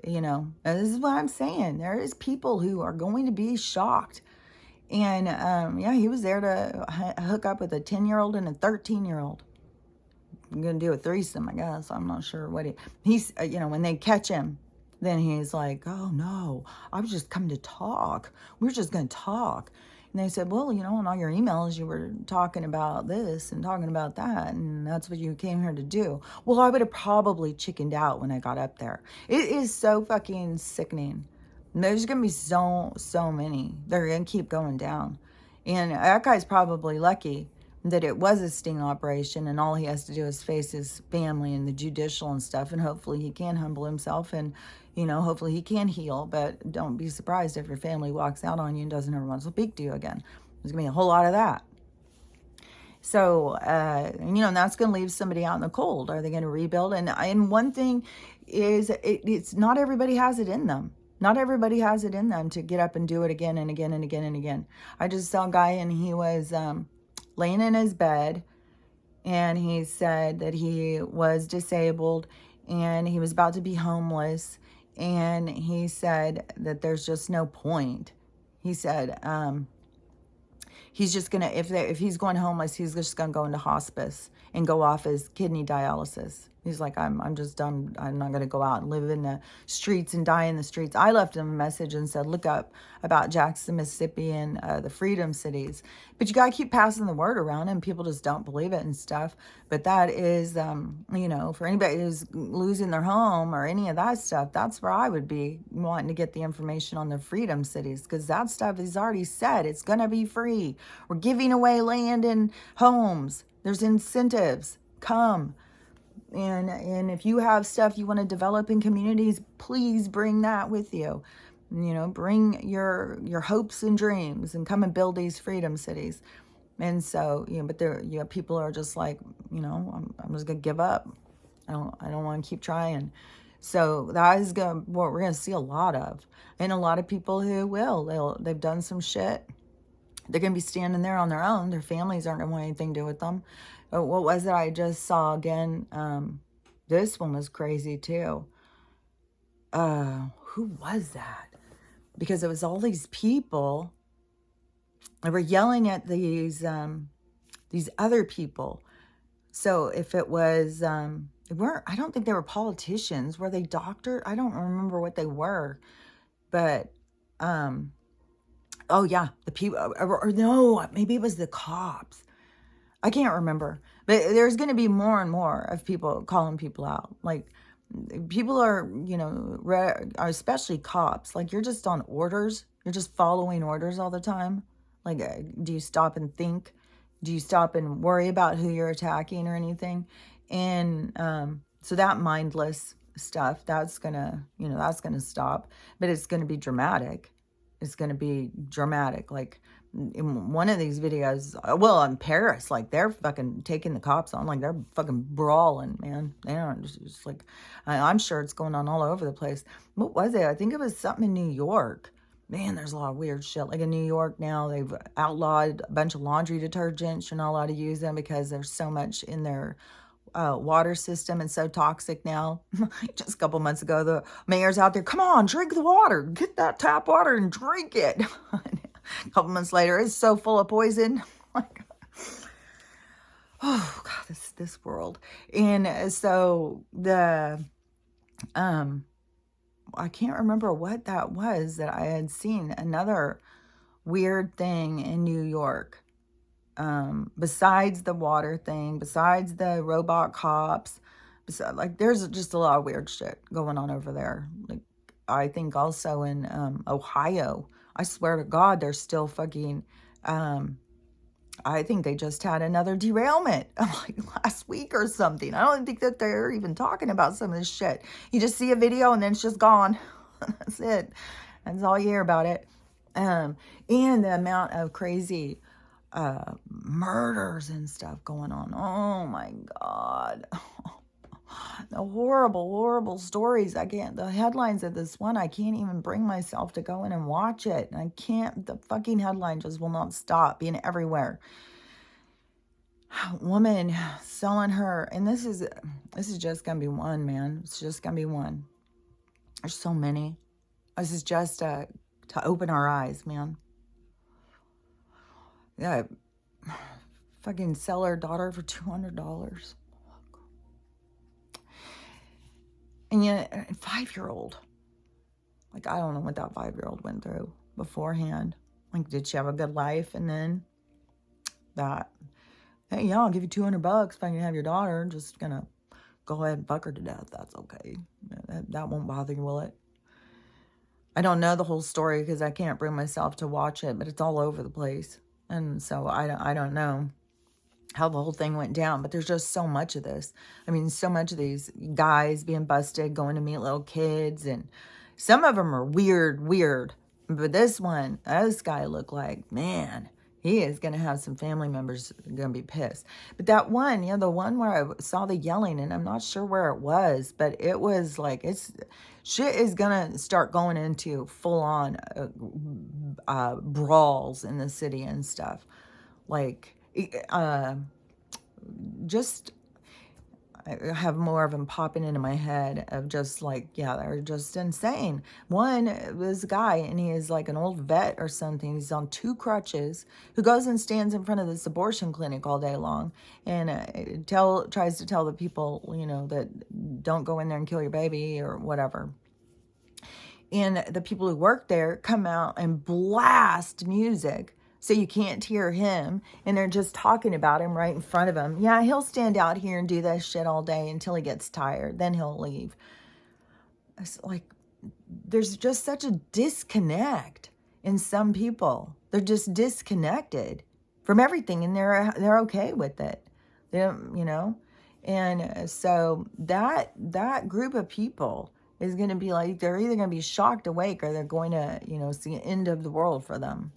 this is what I'm saying. There is people who are going to be shocked. And, he was there to hook up with a 10-year-old and a 13-year-old. I'm going to do a threesome, I guess. I'm not sure what he's, when they catch him, then he's like, oh, no, I was just coming to talk. We're just going to talk. And they said, well, in all your emails, you were talking about this and talking about that, and that's what you came here to do. Well, I would have probably chickened out when I got up there. It is so fucking sickening. There's going to be so many. They're going to keep going down. And that guy's probably lucky that it was a sting operation, and all he has to do is face his family and the judicial and stuff, and hopefully he can humble himself and, hopefully he can heal. But don't be surprised if your family walks out on you and doesn't ever want to speak to you again. There's going to be a whole lot of that. So, and that's going to leave somebody out in the cold. Are they going to rebuild? And one thing is, it's not everybody has it in them. Not everybody has it in them to get up and do it again and again and again and again. I just saw a guy, and he was laying in his bed, and he said that he was disabled and he was about to be homeless. And he said that there's just no point. He said he's just going to, if he's going homeless, he's just going to go into hospice and go off his kidney dialysis. He's like, I'm just done. I'm not going to go out and live in the streets and die in the streets. I left him a message and said, look up about Jackson, Mississippi and the Freedom Cities. But you got to keep passing the word around, and people just don't believe it and stuff. But that is, for anybody who's losing their home or any of that stuff, that's where I would be wanting to get the information on the Freedom Cities, because that stuff is already said. It's going to be free. We're giving away land and homes. There's incentives. Come. And if you have stuff you want to develop in communities, please bring that with you. Bring your hopes and dreams and come and build these freedom cities. And so, but people are just like, I'm just going to give up. I don't want to keep trying. So that is what we're going to see a lot of. And a lot of people who they've done some shit. They're going to be standing there on their own. Their families aren't going to want anything to do with them. What was it I just saw again? This one was crazy too. Who was that? Because it was all these people that were yelling at these other people. So if it was, I don't think they were politicians. Were they doctors? I don't remember what they were. But, oh yeah, the people, or no, maybe it was the cops. I can't remember. But there's going to be more and more of people calling people out. Like, people are, especially cops. Like, you're just on orders. You're just following orders all the time. Like, do you stop and think? Do you stop and worry about who you're attacking or anything? And so that mindless stuff, that's gonna, that's gonna stop. But it's gonna be dramatic. It's gonna be dramatic. Like in one of these videos, well, in Paris, like they're fucking taking the cops on, like they're fucking brawling, man. They aren't just like, I'm sure it's going on all over the place. What was it? I think it was something in New York. Man, there's a lot of weird shit. Like in New York now, they've outlawed a bunch of laundry detergents. You're not allowed to use them because there's so much in their water system and so toxic now. Just a couple months ago, the mayor's out there, come on, drink the water. Get that tap water and drink it. A couple months later, it's so full of poison. Like, oh, God, this world. And so I can't remember what that was that I had seen. Another weird thing in New York. Besides the water thing, besides the robot cops, like there's just a lot of weird shit going on over there. Like I think also in Ohio, I swear to God, they're still fucking. I think they just had another derailment like last week or something. I don't think that they're even talking about some of this shit. You just see a video and then it's just gone. That's it. That's all you hear about it. And the amount of crazy murders and stuff going on. Oh my God. The horrible, horrible stories. The headlines of this one, I can't even bring myself to go in and watch it. I can't, the fucking headline just will not stop being everywhere. Woman selling her, and this is just gonna be one, man. It's just gonna be one. There's so many. This is just to open our eyes, man. Yeah, fucking sell her daughter for $200. And yet, a 5-year-old. Like, I don't know what that 5-year-old went through beforehand. Like, did she have a good life? And then that, hey, yeah, I'll give you $200 if I can have your daughter. I'm just gonna go ahead and fuck her to death. That's okay. That won't bother you, will it? I don't know the whole story because I can't bring myself to watch it, but it's all over the place. And so I don't know how the whole thing went down, but there's just so much of this. I mean, so much of these guys being busted, going to meet little kids, and some of them are weird. But this guy looked like, man, he is going to have some family members going to be pissed. But that one, the one where I saw the yelling, and I'm not sure where it was, but it was like, shit is going to start going into full-on brawls in the city and stuff. Like, just I have more of them popping into my head of just like, yeah, they're just insane. One was a guy, and he is like an old vet or something. He's on 2 crutches, who goes and stands in front of this abortion clinic all day long and tries to tell the people, that don't go in there and kill your baby or whatever. And the people who work there come out and blast music so you can't hear him, and they're just talking about him right in front of him. Yeah, he'll stand out here and do that shit all day until he gets tired. Then he'll leave. It's like, there's just such a disconnect in some people. They're just disconnected from everything, and they're okay with it. They don't, And so that group of people is going to be like, they're either going to be shocked awake or they're going to, see an end of the world for them.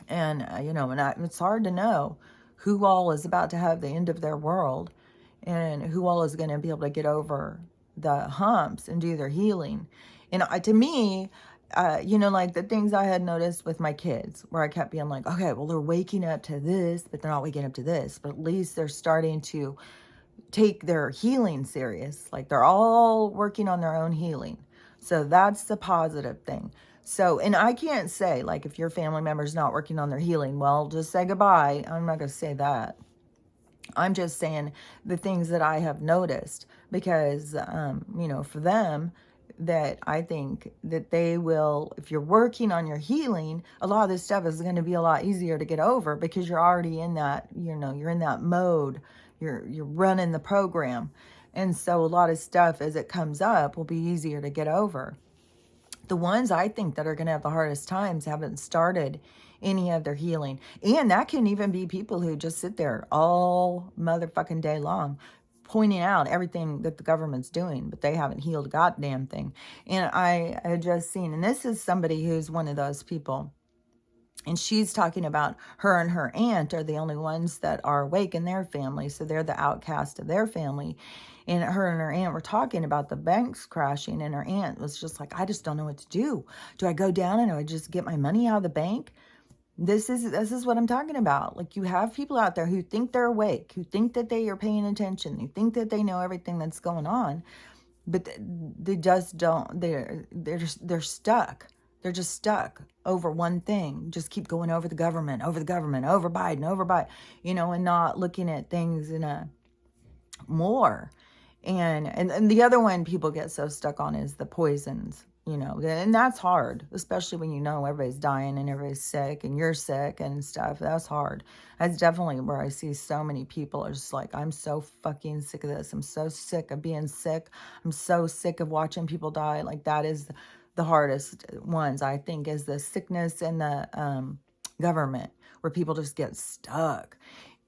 And, it's hard to know who all is about to have the end of their world and who all is going to be able to get over the humps and do their healing. And to me, like the things I had noticed with my kids, where I kept being like, okay, well, they're waking up to this, but they're not waking up to this. But at least they're starting to take their healing serious. Like they're all working on their own healing. So that's the positive thing. So, and I can't say, like, if your family member's not working on their healing, well, just say goodbye. I'm not going to say that. I'm just saying the things that I have noticed because, for them, that I think that they will, if you're working on your healing, a lot of this stuff is going to be a lot easier to get over because you're already in that, you're in that mode. You're running the program. And so a lot of stuff as it comes up will be easier to get over. The ones I think that are going to have the hardest times haven't started any of their healing. And that can even be people who just sit there all motherfucking day long pointing out everything that the government's doing, but they haven't healed a goddamn thing. And I had just seen, and this is somebody who's one of those people, and she's talking about her and her aunt are the only ones that are awake in their family. So they're the outcast of their family. And her aunt were talking about the banks crashing. And her aunt was just like, I just don't know what to do. Do I go down and do I just get my money out of the bank? This is what I'm talking about. Like, you have people out there who think they're awake, who think that they are paying attention, who think that they know everything that's going on, but they just don't. They're stuck. They're just stuck over one thing. Just keep going over the government, over Biden, and not looking at things in a more. And the other one people get so stuck on is the poisons, and that's hard, especially when everybody's dying and everybody's sick and you're sick and stuff. That's hard. That's definitely where I see so many people are just like, I'm so fucking sick of this. I'm so sick of being sick. I'm so sick of watching people die. Like, that is the hardest ones, I think, is the sickness and the government, where people just get stuck.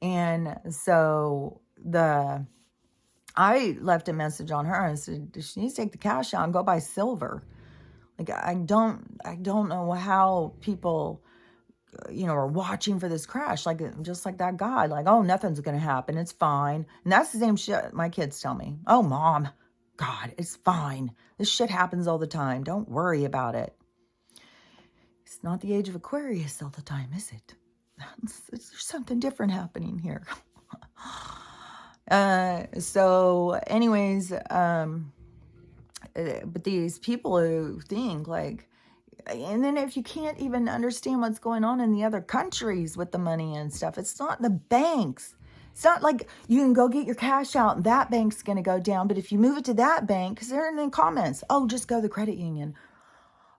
And so I left a message on her and said, she needs to take the cash out and go buy silver. Like, I don't know how people, are watching for this crash. Like, just like that guy, like, oh, nothing's going to happen. It's fine. And that's the same shit my kids tell me. Oh, Mom, God, it's fine. This shit happens all the time. Don't worry about it. It's not the age of Aquarius all the time, is it? There's something different happening here. So anyways, but these people who think like, and then if you can't even understand what's going on in the other countries with the money and stuff, it's not the banks. It's not like you can go get your cash out and that bank's going to go down. But if you move it to that bank, because they're in the comments, oh, just go to the credit union.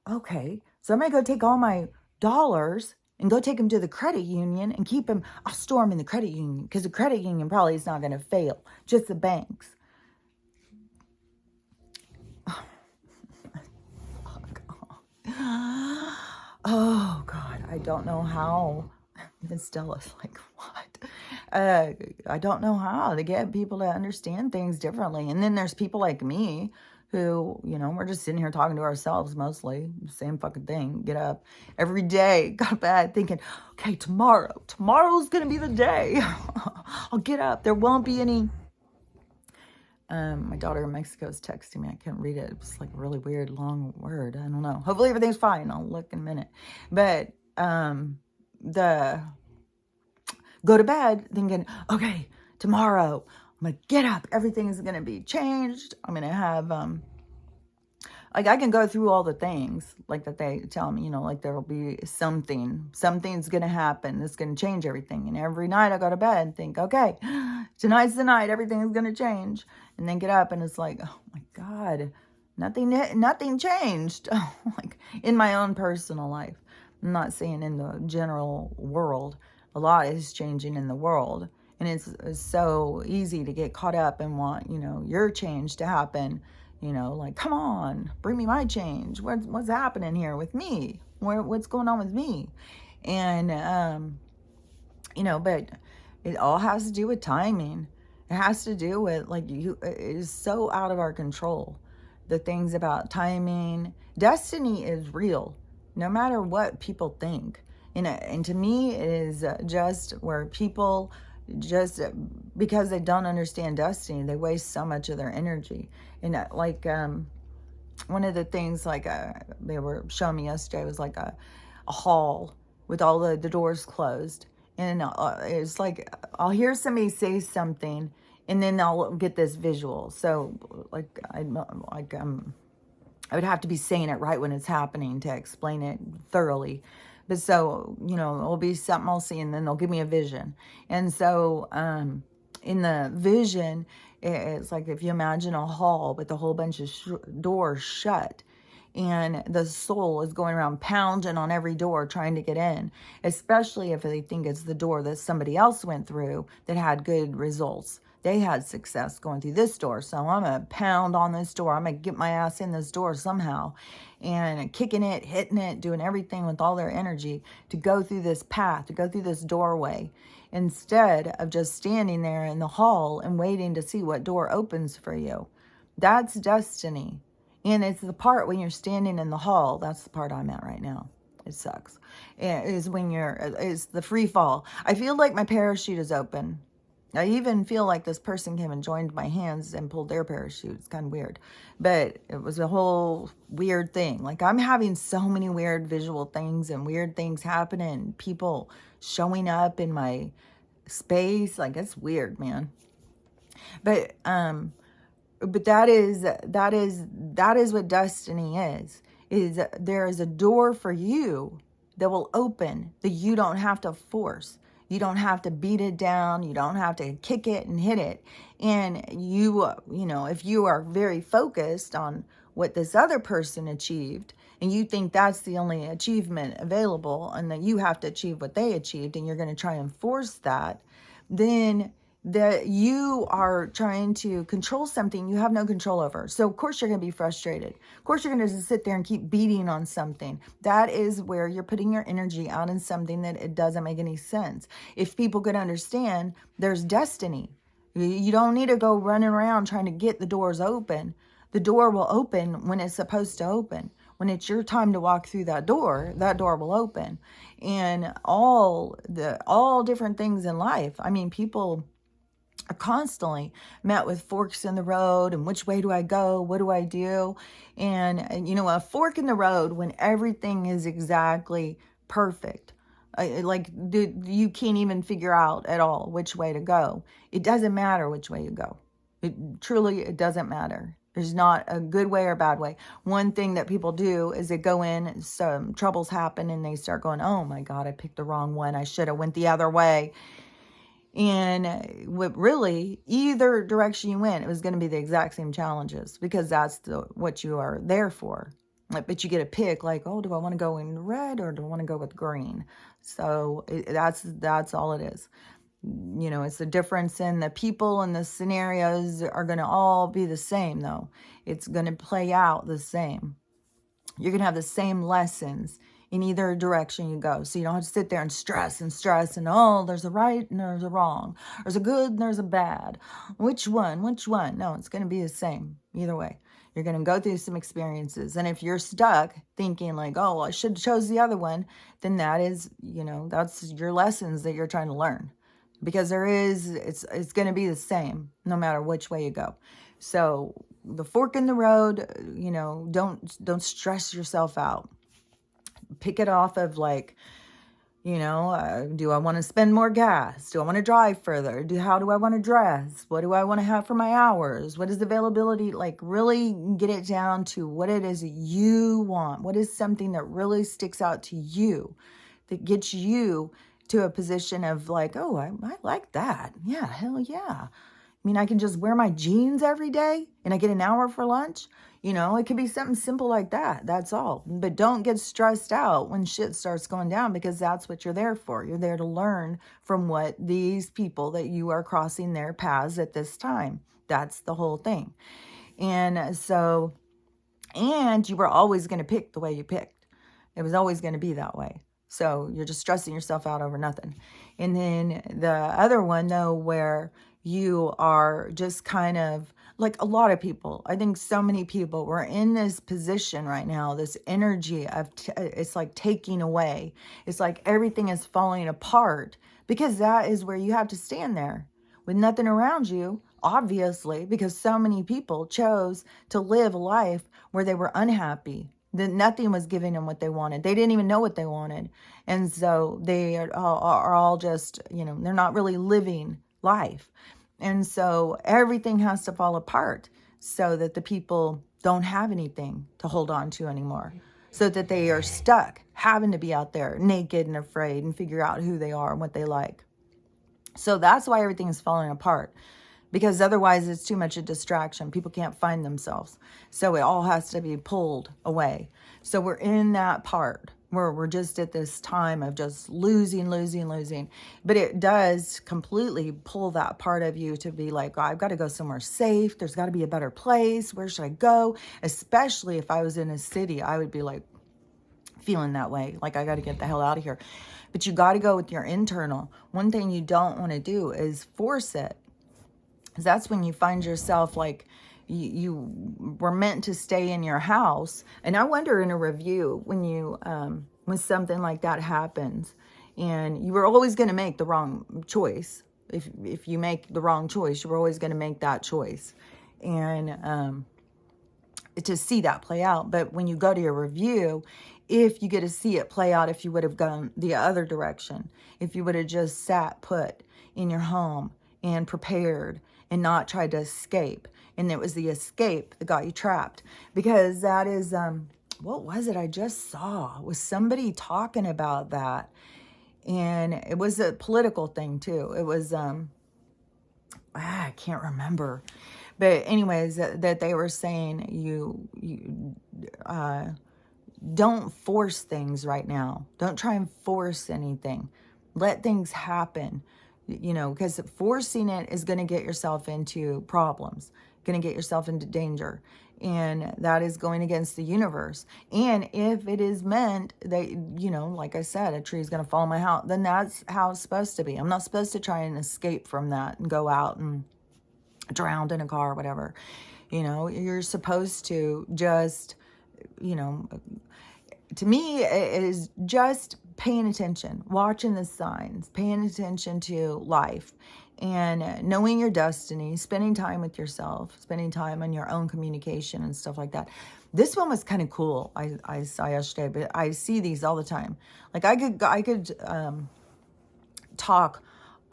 Okay, so I'm going to go take all my dollars and go take them to the credit union and keep them. I'll store them in the credit union because the credit union probably is not going to fail. Just the banks. Oh, God. I don't know how. Even Stella's like, what? I don't know how to get people to understand things differently. And then there's people like me who, we're just sitting here talking to ourselves mostly. Same fucking thing. Get up every day, go to bed thinking, okay, tomorrow's going to be the day. I'll get up. There won't be any. My daughter in Mexico is texting me. I can't read it. It's like a really weird, long word. I don't know. Hopefully everything's fine. I'll look in a minute. But, go to bed thinking, okay, tomorrow I'm going to get up. Everything is going to be changed. I'm going to have, like, I can go through all the things like that they tell me, like there will be something's going to happen. It's going to change everything. And every night I go to bed and think, okay, tonight's the night. Everything is going to change. And then get up and it's like, oh my God, nothing changed. Like in my own personal life. I'm not saying in the general world. A lot is changing in the world. And it's so easy to get caught up and want, your change to happen. Like, come on, bring me my change. What's happening here with me? What's going on with me? And, but it all has to do with timing. It has to do with, like, it is so out of our control. The things about timing. Destiny is real, no matter what people think. And to me, it is just where people just, because they don't understand destiny, they waste so much of their energy. And like, one of the things like they were showing me yesterday was like a hall with all the doors closed. And it's like, I'll hear somebody say something and then I'll get this visual. So like, I would have to be saying it right when it's happening to explain it thoroughly. But so, it'll be something I'll see and then they'll give me a vision. And so in the vision, it's like if you imagine a hall with a whole bunch of doors shut. And the soul is going around pounding on every door trying to get in, especially if they think it's the door that somebody else went through that had good results. They had success going through this door. So I'm going to pound on this door. I'm going to get my ass in this door somehow. And kicking it, hitting it, doing everything with all their energy to go through this path, to go through this doorway. Instead of just standing there in the hall and waiting to see what door opens for you. That's destiny. And it's the part when you're standing in the hall. That's the part I'm at right now. It sucks. Is when it's the free fall. I feel like my parachute is open. I even feel like this person came and joined my hands and pulled their parachute. It's kind of weird. But it was a whole weird thing. Like I'm having so many weird visual things and weird things happening. People showing up in my space. Like it's weird, man. But that is what destiny is there is a door for you that will open that you don't have to force. You don't have to beat it down. You don't have to kick it and hit it. And you know, if you are very focused on what this other person achieved and you think that's the only achievement available and that you have to achieve what they achieved and you're going to try and force that, then that you are trying to control something you have no control over. So of course you're going to be frustrated. Of course you're going to just sit there and keep beating on something. That is where you're putting your energy out in something that it doesn't make any sense. If people could understand, there's destiny. You don't need to go running around trying to get the doors open. The door will open when it's supposed to open. When it's your time to walk through that door will open. And all different things in life. I mean, people are constantly met with forks in the road and which way do I go? What do I do? And you know, a fork in the road when everything is exactly perfect. You can't even figure out at all which way to go. It doesn't matter which way you go. It doesn't matter. There's not a good way or a bad way. One thing that people do is they go in, some troubles happen and they start going, oh my God, I picked the wrong one. I should have went the other way. And really, either direction you went, it was going to be the exact same challenges because that's what you are there for. But you get to pick like, oh, do I want to go in red or do I want to go with green? So that's all it is. You know, it's the difference in the people and the scenarios are going to all be the same, though. It's going to play out the same. You're going to have the same lessons in either direction you go. So you don't have to sit there and stress and oh, there's a right and there's a wrong. There's a good and there's a bad. Which one? No, it's going to be the same either way. You're going to go through some experiences. And if you're stuck thinking like, oh, I should have chose the other one, then that is, you know, that's your lessons that you're trying to learn. Because it's going to be the same no matter which way you go. So the fork in the road, you know, don't stress yourself out. Pick it off of like, you know, do I want to spend more gas? Do I want to drive further? How do I want to dress? What do I want to have for my hours? What is availability? Like really get it down to what it is that you want. What is something that really sticks out to you that gets you to a position of like, oh, I like that. Yeah, hell yeah. I mean, I can just wear my jeans every day and I get an hour for lunch. You know, it could be something simple like that. That's all. But don't get stressed out when shit starts going down because that's what you're there for. You're there to learn from what these people that you are crossing their paths at this time. That's the whole thing. And so, and you were always going to pick the way you picked. It was always going to be that way. So you're just stressing yourself out over nothing. And then the other one, though, where you are just kind of like a lot of people, I think so many people, we're in this position right now, this energy of it's like taking away. It's like everything is falling apart because that is where you have to stand there with nothing around you, obviously, because so many people chose to live a life where they were unhappy. That nothing was giving them what they wanted. They didn't even know what they wanted. And so they are all just, you know, they're not really living life. And so everything has to fall apart so that the people don't have anything to hold on to anymore. So that they are stuck having to be out there naked and afraid and figure out who they are and what they like. So that's why everything is falling apart. Because otherwise it's too much a distraction. People can't find themselves. So it all has to be pulled away. So we're in that part We're just at this time of just losing, losing, losing. But it does completely pull that part of you to be like, oh, I've got to go somewhere safe. There's got to be a better place. Where should I go? Especially if I was in a city, I would be like feeling that way. Like, I got to get the hell out of here. But you got to go with your internal. One thing you don't want to do is force it. Because that's when you find yourself like, you were meant to stay in your house. And I wonder in a review when you when something like that happens, and you were always going to make the wrong choice. If you make the wrong choice, you're always going to make that choice, and to see that play out. But when you go to your review, if you get to see it play out, if you would have gone the other direction, if you would have just sat put in your home and prepared and not tried to escape, and it was the escape that got you trapped. Because that is, what was it I just saw? Was somebody talking about that? And it was a political thing too. It was, I can't remember. But anyways, that they were saying you don't force things right now. Don't try and force anything. Let things happen. Because forcing it is going to get yourself into problems, going to get yourself into danger. And that is going against the universe. And if it is meant that, like I said, a tree is going to fall in my house, then that's how it's supposed to be. I'm not supposed to try and escape from that and go out and drown in a car or whatever. You're supposed to just, to me, it is just paying attention, watching the signs, paying attention to life, and knowing your destiny, spending time with yourself, spending time on your own communication and stuff like that. This one was kind of cool. I saw yesterday, but I see these all the time. Like, I could talk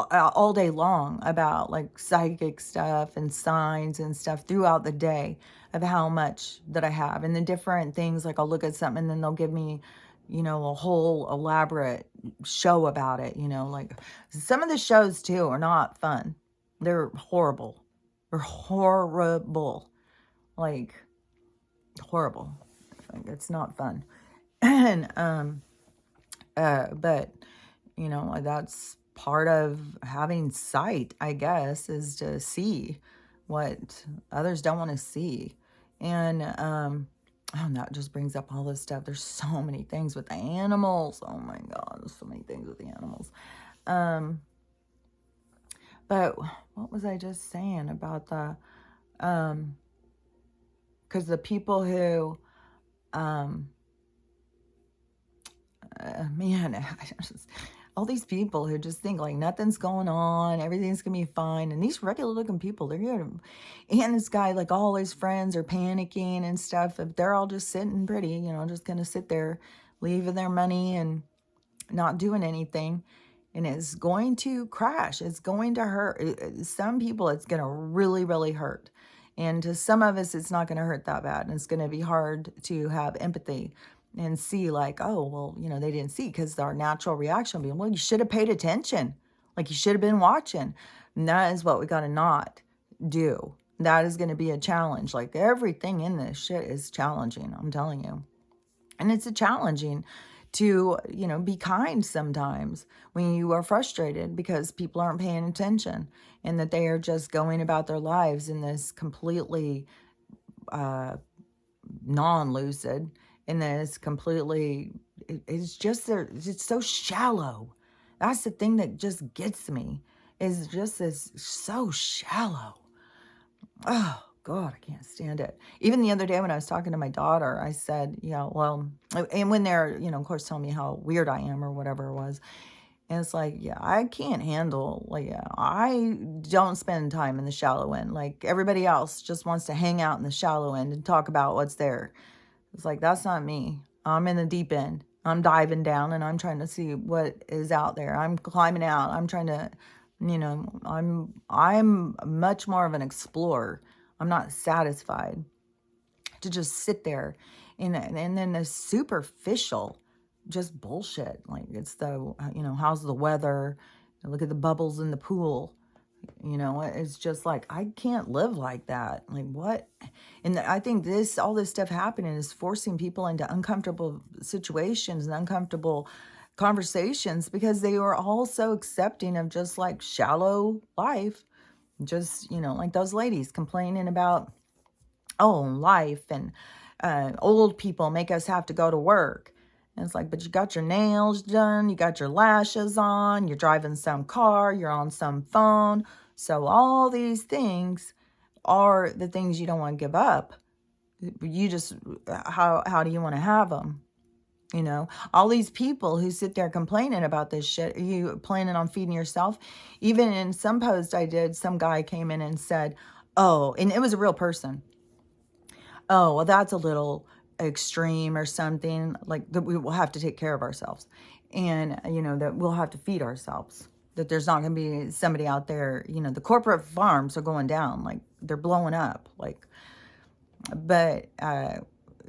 all day long about like psychic stuff and signs and stuff throughout the day of how much that I have and the different things. Like, I'll look at something and then they'll give me, a whole elaborate show about it. Like, some of the shows too are not fun. They're horrible. They're horrible. Like, horrible. Like, it's not fun. And, but, that's part of having sight, I guess, is to see what others don't want to see. And that just brings up all this stuff. There's so many things with the animals. Oh my God, there's so many things with the animals. But what was I just saying about the, because the people who, all these people who just think like nothing's going on, everything's gonna be fine. And these regular looking people, they're gonna, and this guy, like, all his friends are panicking and stuff. If they're all just sitting pretty, just gonna sit there, leaving their money and not doing anything. And it's going to crash. It's going to hurt. Some people, it's gonna really, really hurt. And to some of us, it's not gonna hurt that bad. And it's gonna be hard to have empathy and see like, oh, well, they didn't see, because our natural reaction would be, well, you should have paid attention. Like, you should have been watching. And that is what we got to not do. That is going to be a challenge. Like, everything in this shit is challenging, I'm telling you. And it's a challenging to, be kind sometimes when you are frustrated because people aren't paying attention and that they are just going about their lives in this completely non-lucid. And this completely, it's so shallow. That's the thing that just gets me, is just this so shallow. Oh God, I can't stand it. Even the other day when I was talking to my daughter, I said, well, and when they're, of course, telling me how weird I am or whatever it was. And it's like, I can't handle, I don't spend time in the shallow end. Like, everybody else just wants to hang out in the shallow end and talk about what's there. It's like, that's not me. I'm in the deep end. I'm diving down and I'm trying to see what is out there. I'm climbing out. I'm trying to, I'm much more of an explorer. I'm not satisfied to just sit there and then the superficial just bullshit. Like, it's the, how's the weather? Look at the bubbles in the pool. You know, it's just like, I can't live like that. Like, what? And I think all this stuff happening is forcing people into uncomfortable situations and uncomfortable conversations because they are all so accepting of just like shallow life. Just, like those ladies complaining about, oh, life and old people make us have to go to work. And it's like, but you got your nails done, you got your lashes on, you're driving some car, you're on some phone. So all these things are the things you don't want to give up. You just, how do you want to have them? All these people who sit there complaining about this shit, are you planning on feeding yourself? Even in some post I did, some guy came in and said, oh, and it was a real person. Oh, well, that's a little extreme or something, like that we will have to take care of ourselves. And, that we'll have to feed ourselves. That there's not going to be somebody out there, the corporate farms are going down, like they're blowing up. But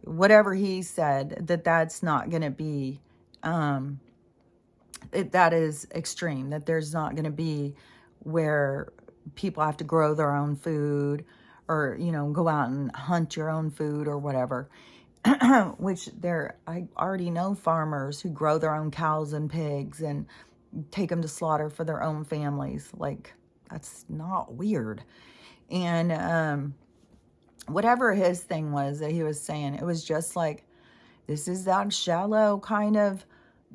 whatever he said, that's not going to be, that is extreme, that there's not going to be where people have to grow their own food or, go out and hunt your own food or whatever. Which I already know farmers who grow their own cows and pigs and take them to slaughter for their own families. Like, that's not weird. And whatever his thing was that he was saying, it was just like, this is that shallow kind of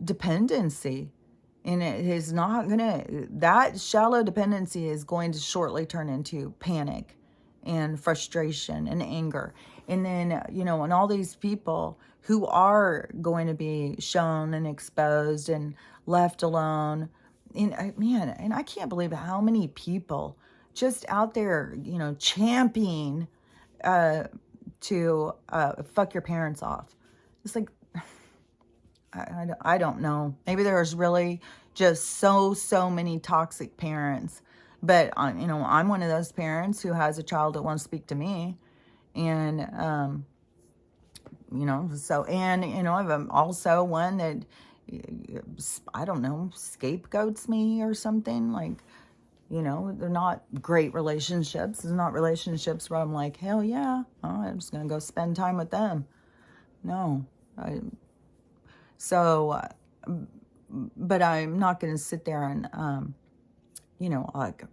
dependency. And it is not that shallow dependency is going to shortly turn into panic and frustration and anger. And then, and all these people who are going to be shown and exposed and left alone. And man, and I can't believe how many people just out there, championing to fuck your parents off. It's like, I don't know. Maybe there's really just so many toxic parents. But, I'm one of those parents who has a child that wants to speak to me. And, I'm also one that, I don't know, scapegoats me or something. Like, they're not great relationships. It's not relationships where I'm like, hell yeah, I'm just going to go spend time with them. No. But I'm not going to sit there and, like,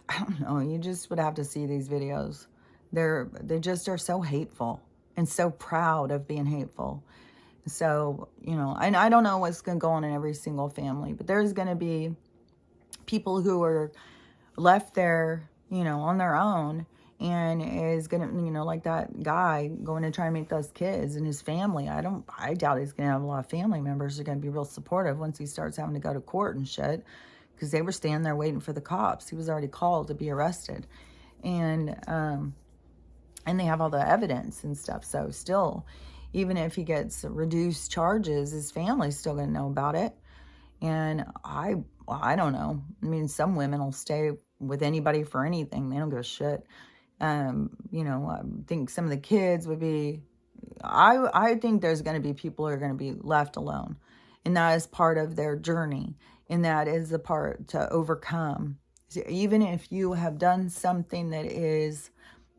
I don't know, you just would have to see these videos. They just are so hateful and so proud of being hateful. So, and I don't know what's going to go on in every single family, but there's going to be people who are left there, on their own, and is going to, like that guy going to try and make those kids and his family. I doubt he's going to have a lot of family members who are going to be real supportive once he starts having to go to court and shit, because they were standing there waiting for the cops. He was already called to be arrested. And they have all the evidence and stuff. So still, even if he gets reduced charges, his family's still going to know about it. And I don't know. I mean, some women will stay with anybody for anything. They don't give a shit. I think some of the kids would be, I think there's going to be people who are going to be left alone. And that is part of their journey. And that is the part to overcome. So even if you have done something that is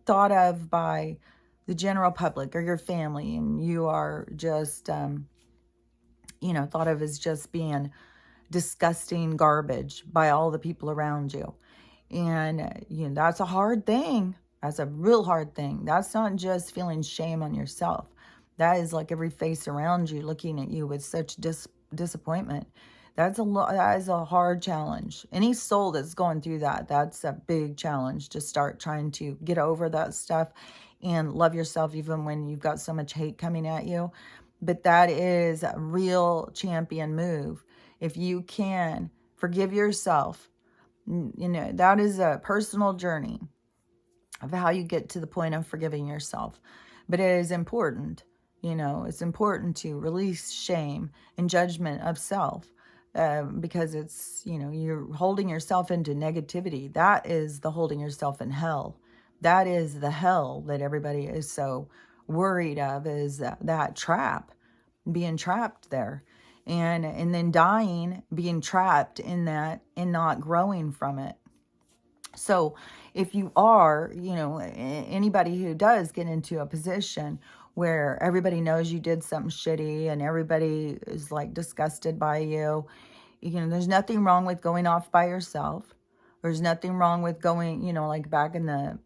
thought of by the general public or your family, and you are just, thought of as just being disgusting garbage by all the people around you. And, that's a hard thing. That's a real hard thing. That's not just feeling shame on yourself. That is like every face around you looking at you with such disappointment. That is a hard challenge. Any soul that's going through that's a big challenge to start trying to get over that stuff and love yourself even when you've got so much hate coming at you. But that is a real champion move. If you can forgive yourself, that is a personal journey of how you get to the point of forgiving yourself. But it is important, it's important to release shame and judgment of self, because it's, you're holding yourself into negativity. That is the holding yourself in hell. That is the hell that everybody is so worried of, is that trap, being trapped there. And then dying, being trapped in that and not growing from it. So if you are, anybody who does get into a position where everybody knows you did something shitty and everybody is like disgusted by you, there's nothing wrong with going off by yourself. There's nothing wrong with going, like back in the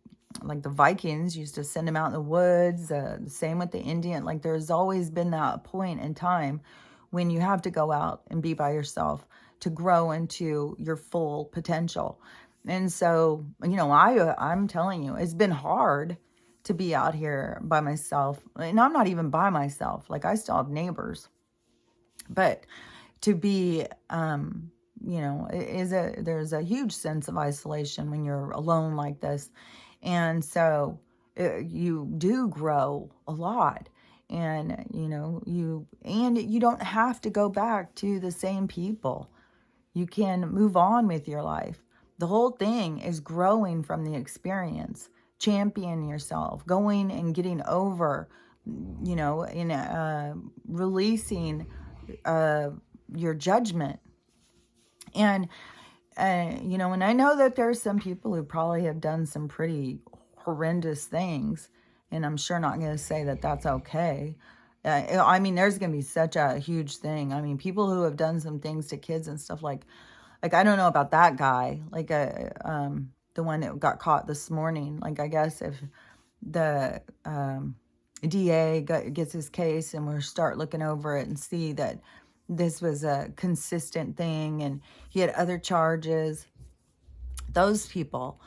Vikings used to send them out in the woods. The same with the Indian. Like there's always been that point in time when you have to go out and be by yourself to grow into your full potential. And so, I'm telling you, it's been hard to be out here by myself. And I'm not even by myself. Like I still have neighbors. But to be, there's a huge sense of isolation when you're alone like this. And so you do grow a lot. And, you don't have to go back to the same people. You can move on with your life. The whole thing is growing from the experience, champion yourself, going and getting over, releasing your judgment. And, and I know that there's some people who probably have done some pretty horrendous things, and I'm sure not going to say that that's okay. There's going to be such a huge thing. People who have done some things to kids and stuff like I don't know about that guy, like the one that got caught this morning. Like, I guess if the DA gets his case and we'll start looking over it and see that this was a consistent thing and he had other charges, those people,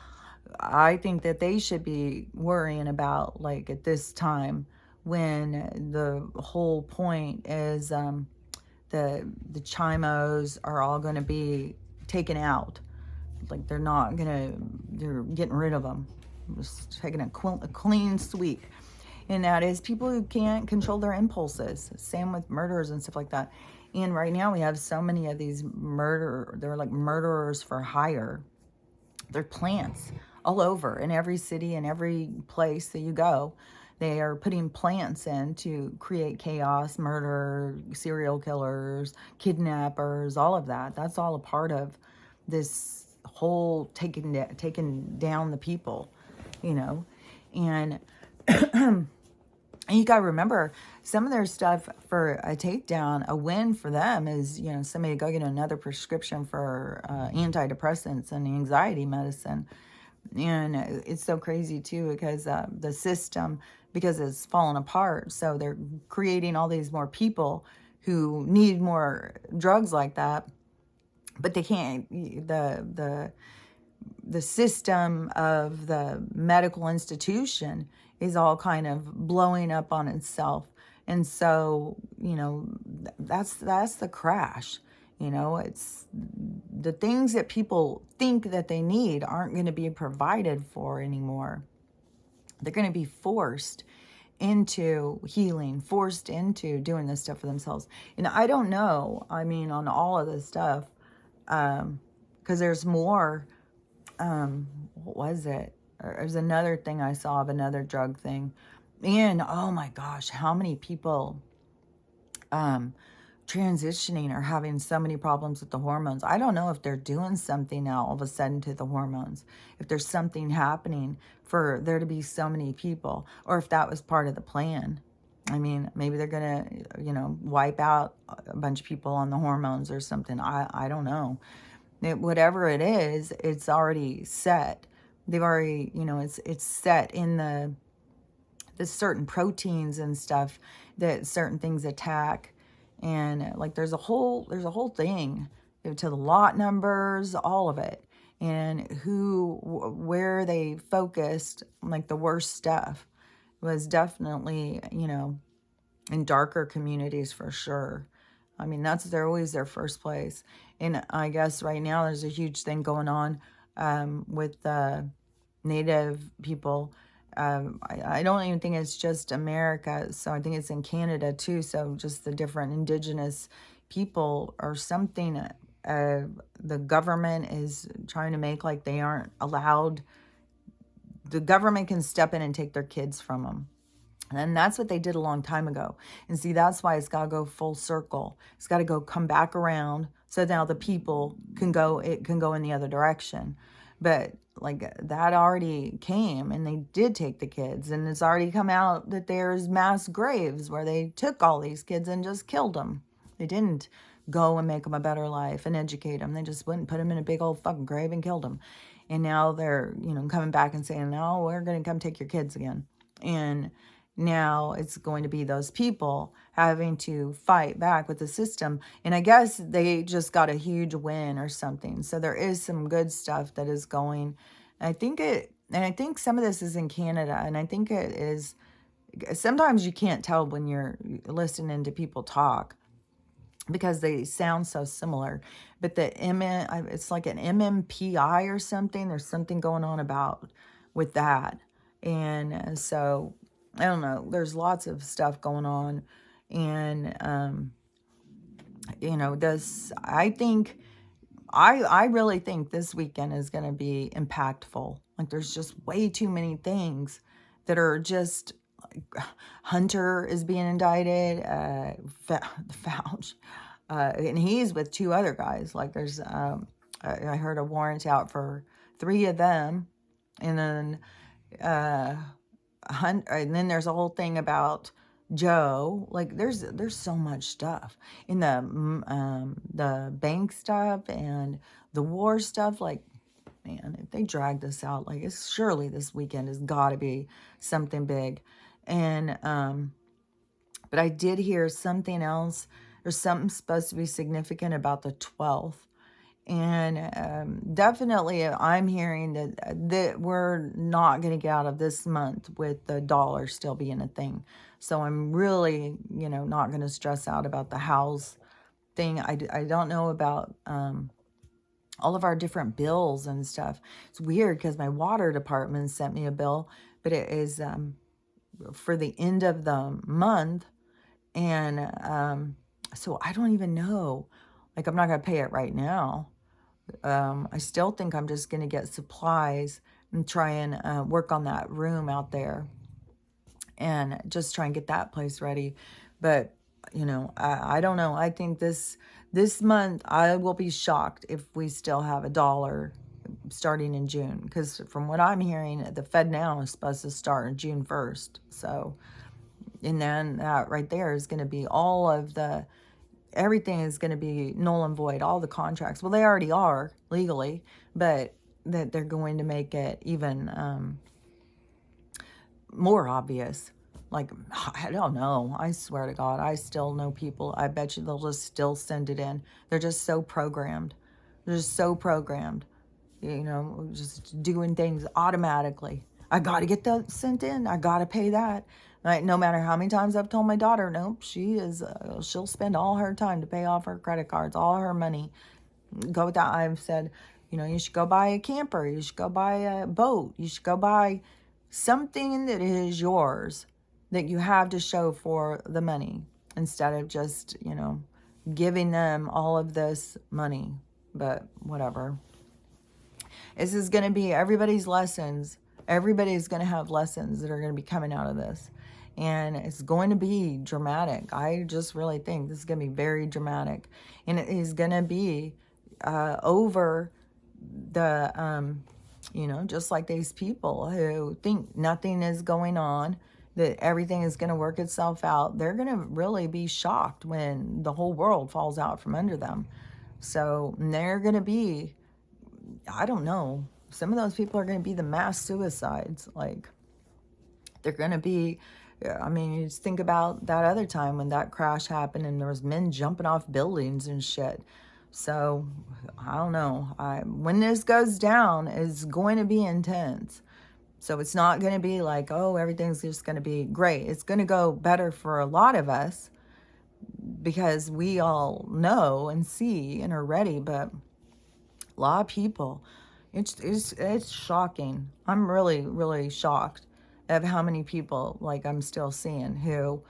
I think that they should be worrying about, like, at this time when the whole point is the Chimos are all going to be taken out. Like they're getting rid of them. Just taking a clean sweep. And that is people who can't control their impulses. Same with murderers and stuff like that. And right now we have so many of these they're like murderers for hire. They're plants all over in every city and every place that you go. They are putting plants in to create chaos, murder, serial killers, kidnappers, all of that. That's all a part of this whole taking down the people, And and you got to remember, some of their stuff for a takedown, a win for them is, somebody to go get another prescription for antidepressants and anxiety medicine. And it's so crazy, too, because the system, because it's fallen apart, so they're creating all these more people who need more drugs like that, but they can't. The system of the medical institution is all kind of blowing up on itself. And so, that's the crash. It's the things that people think that they need aren't going to be provided for anymore. They're going to be forced into healing, forced into doing this stuff for themselves. And I don't know, on all of this stuff, because there's more. What was it? There's another thing I saw of another drug thing. And oh my gosh, how many people transitioning are having so many problems with the hormones. I don't know if they're doing something now all of a sudden to the hormones, if there's something happening for there to be so many people, or if that was part of the plan. Maybe they're gonna, wipe out a bunch of people on the hormones or something. I don't know. Whatever it is, it's already set. They've already, it's set in the certain proteins and stuff that certain things attack. And like there's a whole thing to the lot numbers, all of it, and where they focused, like the worst stuff was definitely, in darker communities for sure. They're always their first place. And I guess right now there's a huge thing going on with Native people. I don't even think it's just America, so I think it's in Canada too. So just the different indigenous people or something. The government is trying to make like they aren't allowed. The government can step in and take their kids from them. And that's what they did a long time ago. And see, that's why it's got to go full circle. It's got to come back around. So now the people can go in the other direction. But like that already came and they did take the kids, and it's already come out that there's mass graves where they took all these kids and just killed them. They didn't go and make them a better life and educate them. They just went and put them in a big old fucking grave and killed them. And now they're, coming back and saying, no, we're going to come take your kids again. And now it's going to be those people having to fight back with the system. And I guess they just got a huge win or something. So there is some good stuff that is going. I think some of this is in Canada. And I think it is, sometimes you can't tell when you're listening to people talk because they sound so similar. But it's like an MMPI or something. There's something going on about with that. And so I don't know. There's lots of stuff going on. And, I really think this weekend is going to be impactful. Like, there's just way too many things that are just, Hunter is being indicted, Fauci, and he's with 2 other guys. Like, there's, I heard a warrant out for 3 of them. And then, and then there's a whole thing about Joe. Like, there's so much stuff in the bank stuff and the war stuff. Like, man, if they drag this out, like, surely this weekend has got to be something big. And but I did hear something else. There's something supposed to be significant about the 12th. And definitely I'm hearing that we're not going to get out of this month with the dollar still being a thing. So I'm really, not going to stress out about the house thing. I don't know about all of our different bills and stuff. It's weird because my water department sent me a bill, but it is for the end of the month. And so I don't even know. Like, I'm not going to pay it right now. I still think I'm just going to get supplies and try and work on that room out there and just try and get that place ready. But, I don't know. I think this month I will be shocked if we still have a dollar starting in June. Because from what I'm hearing, the Fed now is supposed to start on June 1st. So, and then that right there is going to be everything is going to be null and void, all the contracts. Well, they already are legally, but that they're going to make it even more obvious. Like, I don't know. I swear to God, I still know people. I bet you they'll just still send it in. They're just so programmed. They're just so programmed, just doing things automatically. I got to get that sent in. I got to pay that. Like, no matter how many times I've told my daughter, nope, she'll spend all her time to pay off her credit cards, all her money. Go with that. I've said, you should go buy a camper. You should go buy a boat. You should go buy something that is yours that you have to show for the money instead of just, giving them all of this money. But whatever. This is going to be everybody's lessons. Everybody's going to have lessons that are going to be coming out of this. And it's going to be dramatic. I just really think this is going to be very dramatic. And it is going to be over the, just like these people who think nothing is going on, that everything is going to work itself out. They're going to really be shocked when the whole world falls out from under them. So they're going to be, I don't know, some of those people are going to be the mass suicides. Like, they're going to be, you just think about that other time when that crash happened and there was men jumping off buildings and shit. So, I don't know. When this goes down, it's going to be intense. So it's not going to be like, oh, everything's just going to be great. It's going to go better for a lot of us because we all know and see and are ready. But a lot of people, it's shocking. I'm really, really shocked of how many people, like, I'm still seeing who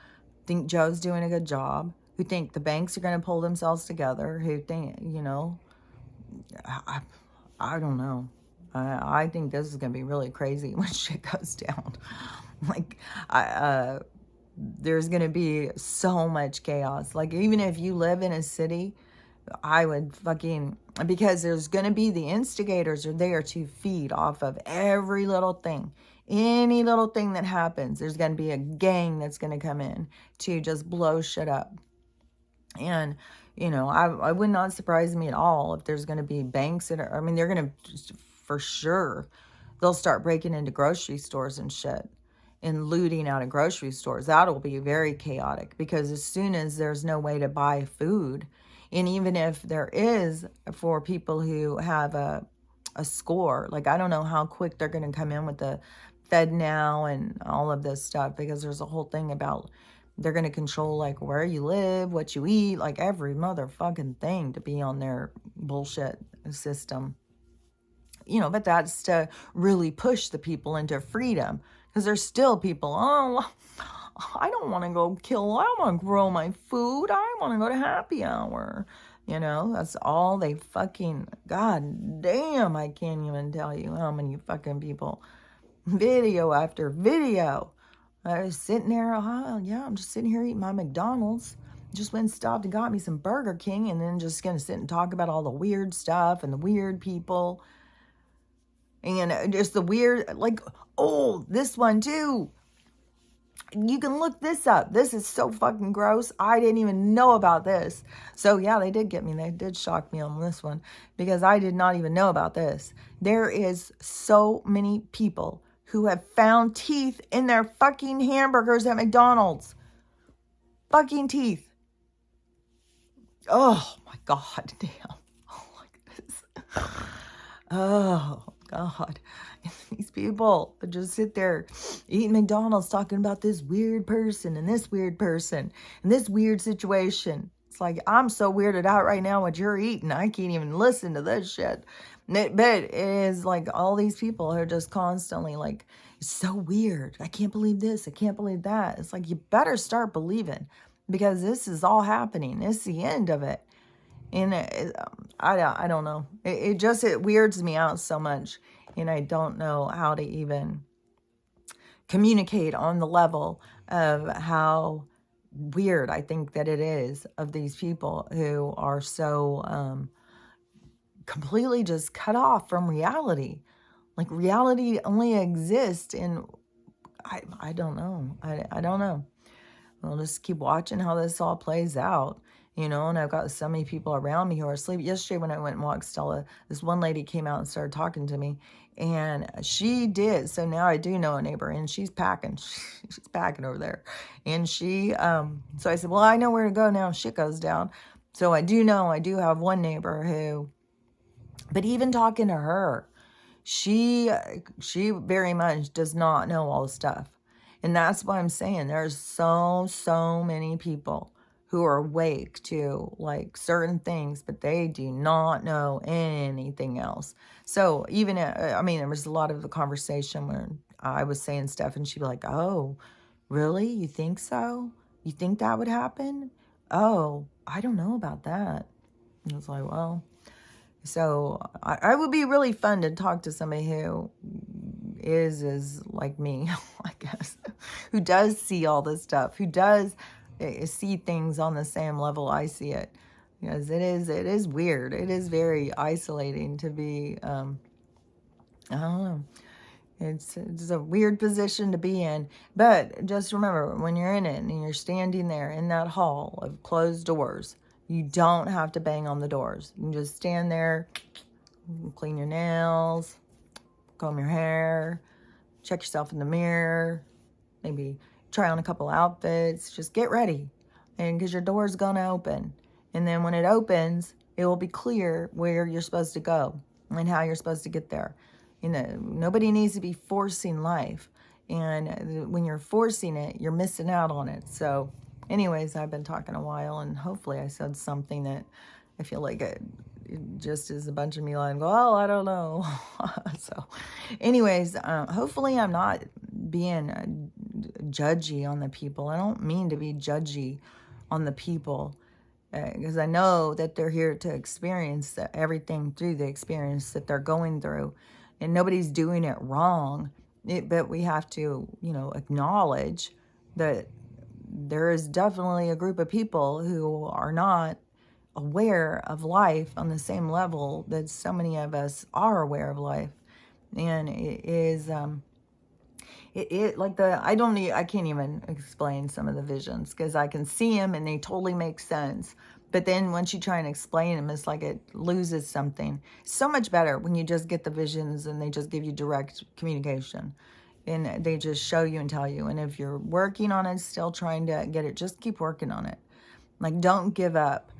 think Joe's doing a good job, who think the banks are going to pull themselves together, who think, I don't know. I think this is going to be really crazy when shit goes down. Like, there's going to be so much chaos. Like, even if you live in a city I would fucking, because there's going to be, the instigators are there to feed off of every little thing. Any little thing that happens, there's going to be a gang that's going to come in to just blow shit up. And, I would not surprise me at all if there's going to be banks that are, I mean, they're going to, for sure, they'll start breaking into grocery stores and shit and looting out of grocery stores. That'll be very chaotic, because as soon as there's no way to buy food, and even if there is, for people who have a score, like, I don't know how quick they're going to come in with the Fed now and all of this stuff, because there's a whole thing about they're going to control, like, where you live, what you eat, like every motherfucking thing to be on their bullshit system. But that's to really push the people into freedom, because there's still people, oh, I don't want to go kill, I want to grow my food, I want to go to happy hour. That's all they fucking, god damn, I can't even tell you how many fucking people, video after video. I was sitting there, oh, yeah, I'm just sitting here eating my McDonald's. Just went and stopped and got me some Burger King, and then just going to sit and talk about all the weird stuff and the weird people. And just the weird, like, oh, this one too. You can look this up. This is so fucking gross. I didn't even know about this. So yeah, they did get me. They did shock me on this one, because I did not even know about this. There is so many people who have found teeth in their fucking hamburgers at McDonald's. Fucking teeth. Oh my god, damn. Oh my goodness. Oh god. These people just sit there eating McDonald's, talking about this weird person and this weird person and this weird situation. It's like, I'm so weirded out right now what you're eating. I can't even listen to this shit. But it is like all these people are just constantly like, it's so weird. I can't believe this. I can't believe that. It's like, you better start believing, because this is all happening. It's the end of it. And I don't know. It weirds me out so much. And I don't know how to even communicate on the level of how weird I think that it is of these people who are so completely just cut off from reality. Like, reality only exists in, I don't know. I don't know. We'll just keep watching how this all plays out. And I've got so many people around me who are asleep. Yesterday when I went and walked Stella, this one lady came out and started talking to me. And she did. So now I do know a neighbor, and she's packing. She's packing over there. And so I said, well, I know where to go now if shit goes down. So I do have one neighbor who, but even talking to her, she very much does not know all the stuff. And that's why I'm saying there's so many people who are awake to like certain things, but they do not know anything else. So even, there was a lot of the conversation where I was saying stuff and she'd be like, oh, really? You think so? You think that would happen? Oh, I don't know about that. And I was like, well, so I would be really fun to talk to somebody who is like me, I guess, who does see all this stuff, who does see things on the same level I see it. Because it is weird. It is very isolating to be, I don't know. It's a weird position to be in. But just remember, when you're in it and you're standing there in that hall of closed doors, you don't have to bang on the doors. You can just stand there, clean your nails, comb your hair, check yourself in the mirror, maybe try on a couple outfits, just get ready. And because your door's gonna open. And then when it opens, it will be clear where you're supposed to go and how you're supposed to get there. Nobody needs to be forcing life. And when you're forcing it, you're missing out on it. So anyways, I've been talking a while, and hopefully I said something that I feel like it just is a bunch of me lying, go, oh, I don't know. So anyways, hopefully I'm not being judgy on the people. I don't mean to be judgy on the people, because I know that they're here to experience everything through the experience that they're going through, and nobody's doing it wrong. But we have to, acknowledge that there is definitely a group of people who are not aware of life on the same level that so many of us are aware of life. And it is, it like I can't even explain some of the visions because I can see them and they totally make sense. But then once you try and explain them, it's like it loses something. So much better when you just get the visions and they just give you direct communication and they just show you and tell you. And if you're working on it, still trying to get it, just keep working on it. Like, don't give up.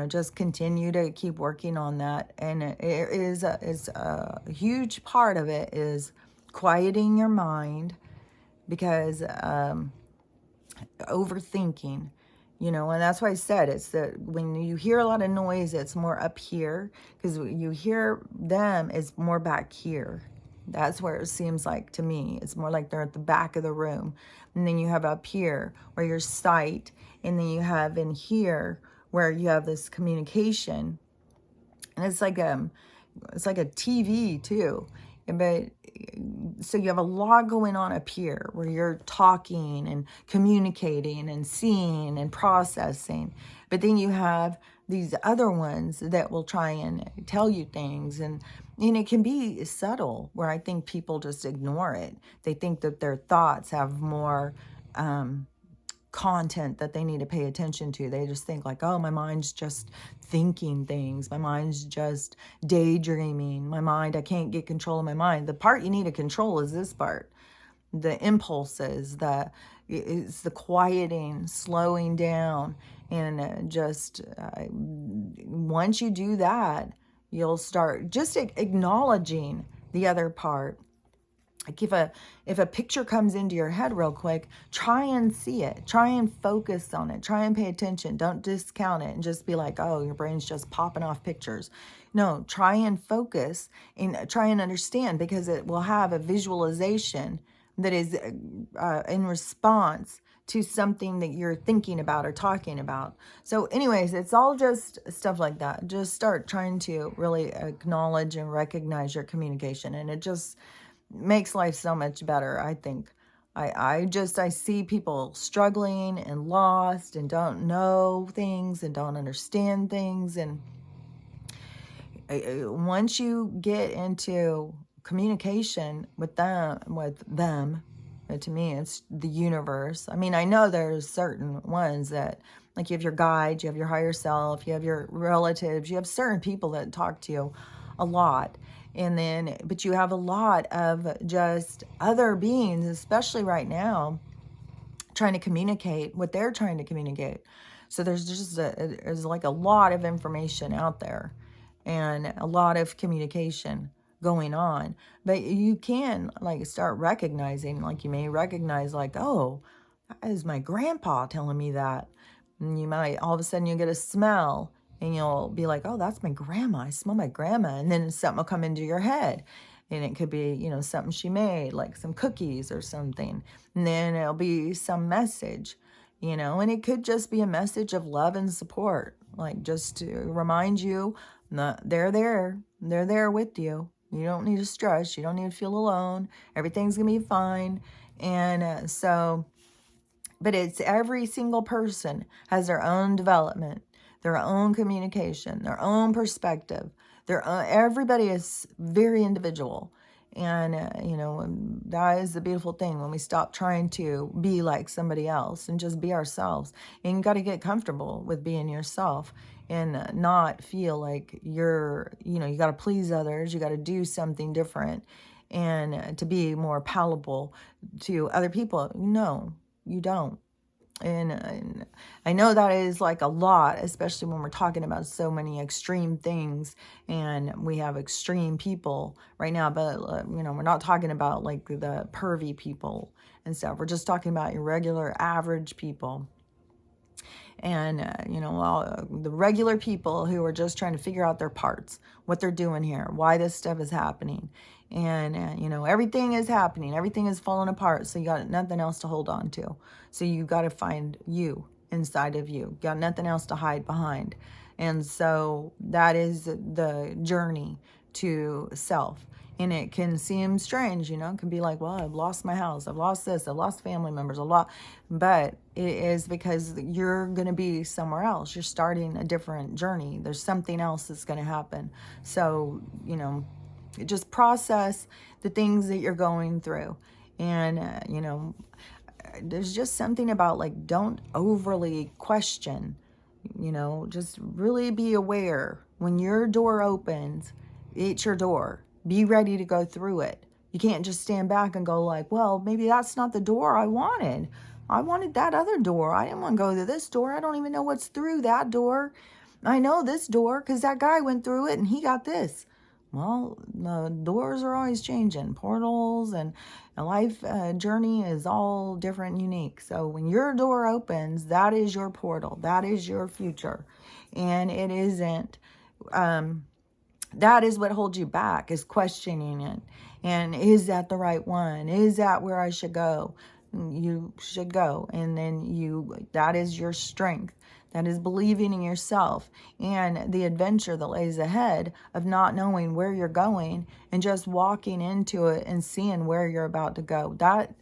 Just continue to keep working on that. And it's a huge part of it is quieting your mind, because overthinking, and that's why I said it's that when you hear a lot of noise, it's more up here, because you hear them is more back here. That's where it seems like to me. It's more like they're at the back of the room. And then you have up here where your sight, and then you have in here where you have this communication. And it's like a TV too. But so you have a lot going on up here where you're talking and communicating and seeing and processing. But then you have these other ones that will try and tell you things, and it can be subtle, where I think people just ignore it. They think that their thoughts have more content that they need to pay attention to. They just think like, oh, my mind's just thinking things. My mind's just daydreaming. I can't get control of my mind. The part you need to control is this part. The impulses, it's the quieting, slowing down. And once you do that, you'll start just acknowledging the other part. Like if a picture comes into your head real quick, try and see it. Try and focus on it. Try and pay attention. Don't discount it and just be like, oh, your brain's just popping off pictures. No, try and focus and try and understand, because it will have a visualization that is in response to something that you're thinking about or talking about. So anyways, it's all just stuff like that. Just start trying to really acknowledge and recognize your communication, and it just makes life so much better, I think. I see people struggling and lost and don't know things and don't understand things. And once you get into communication with them, to me, it's the universe. I mean, I know there's certain ones that, like, you have your guides, you have your higher self, you have your relatives, you have certain people that talk to you a lot. But you have a lot of just other beings, especially right now, trying to communicate what they're trying to communicate. So there's like a lot of information out there and a lot of communication going on. But you can like start recognizing, like you may recognize like, oh, that is my grandpa telling me that. And you might, all of a sudden you get a smell, and you'll be like, oh, that's my grandma. I smell my grandma. And then something will come into your head. And it could be, something she made, like some cookies or something. And then it'll be some message, and it could just be a message of love and support. Like, just to remind you that they're there. They're there with you. You don't need to stress. You don't need to feel alone. Everything's going to be fine. And but it's every single person has their own development, their own communication, their own perspective. Everybody is very individual. And, that is the beautiful thing when we stop trying to be like somebody else and just be ourselves. And you got to get comfortable with being yourself and not feel like you got to please others. You got to do something different and to be more palatable to other people. No, you don't. And I know that is like a lot, especially when we're talking about so many extreme things, and we have extreme people right now. But we're not talking about like the pervy people and stuff. We're just talking about your regular average people. And the regular people who are just trying to figure out their parts, what they're doing here, why this stuff is happening. And everything is happening, everything is falling apart, so you got nothing else to hold on to. So you got to find you inside of you, got nothing else to hide behind. And so that is the journey to self. And it can seem strange, you know, it can be like, well, I've lost my house, I've lost this, I've lost family members, a lot. But it is because you're going to be somewhere else. You're starting a different journey. There's something else that's going to happen. So, you know, just process the things that you're going through. And, you know, there's just something about like, don't overly question, you know, just really be aware when your door opens, it's your door. Be ready to go through it. You can't just stand back and go like, well, maybe that's not the door I wanted. I wanted that other door. I didn't want to go to this door. I don't even know what's through that door. I know this door because that guy went through it and he got this. Well, the doors are always changing. Portals and a life journey is all different and unique. So when your door opens, that is your portal. That is your future. And it isn't, that is what holds you back, is questioning it. And is that the right one? Is that where I should go? You should go. And then that is your strength. That is believing in yourself and the adventure that lays ahead of not knowing where you're going and just walking into it and seeing where you're about to go. That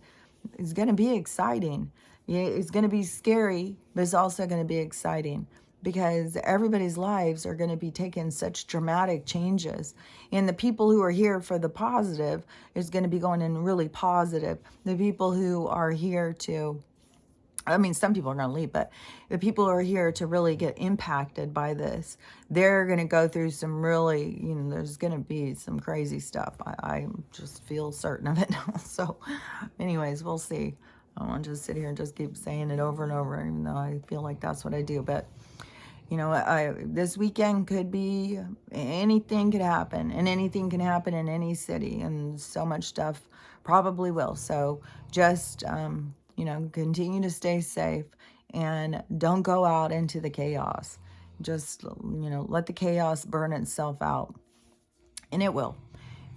is going to be exciting. It's going to be scary, but it's also going to be exciting because everybody's lives are going to be taking such dramatic changes. And the people who are here for the positive is going to be going in really positive. The people who are here to, I mean, some people are going to leave, but the people who are here to really get impacted by this, they're going to go through some really, you know, there's going to be some crazy stuff. I just feel certain of it. So anyways, we'll see. I don't want to just sit here and just keep saying it over and over, even though I feel like that's what I do. But, you know, this weekend could be, anything could happen, and anything can happen in any city, and so much stuff probably will. So just, you know, continue to stay safe and don't go out into the chaos. Just, you know, let the chaos burn itself out. And it will.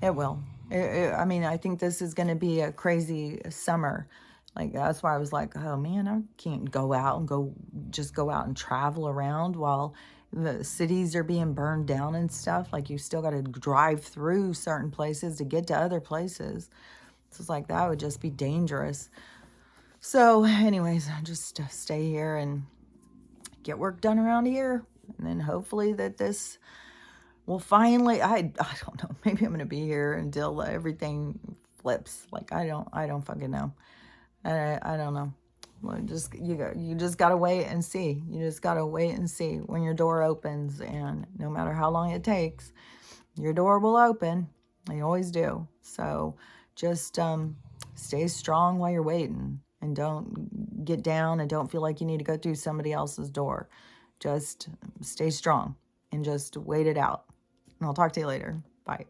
It will. I mean, I think this is going to be a crazy summer. Like, that's why I was like, oh man, I can't go out and go out and travel around while the cities are being burned down and stuff. Like, you still got to drive through certain places to get to other places. So it's like, that would just be dangerous. So anyways, just stay here and get work done around here. And then hopefully that this will finally, I don't know, maybe I'm going to be here until everything flips. Like, I don't fucking know. I don't know. Well, you just got to wait and see. You just got to wait and see when your door opens. And no matter how long it takes, your door will open. They always do. So just stay strong while you're waiting. And don't get down and don't feel like you need to go through somebody else's door. Just stay strong and just wait it out. And I'll talk to you later. Bye.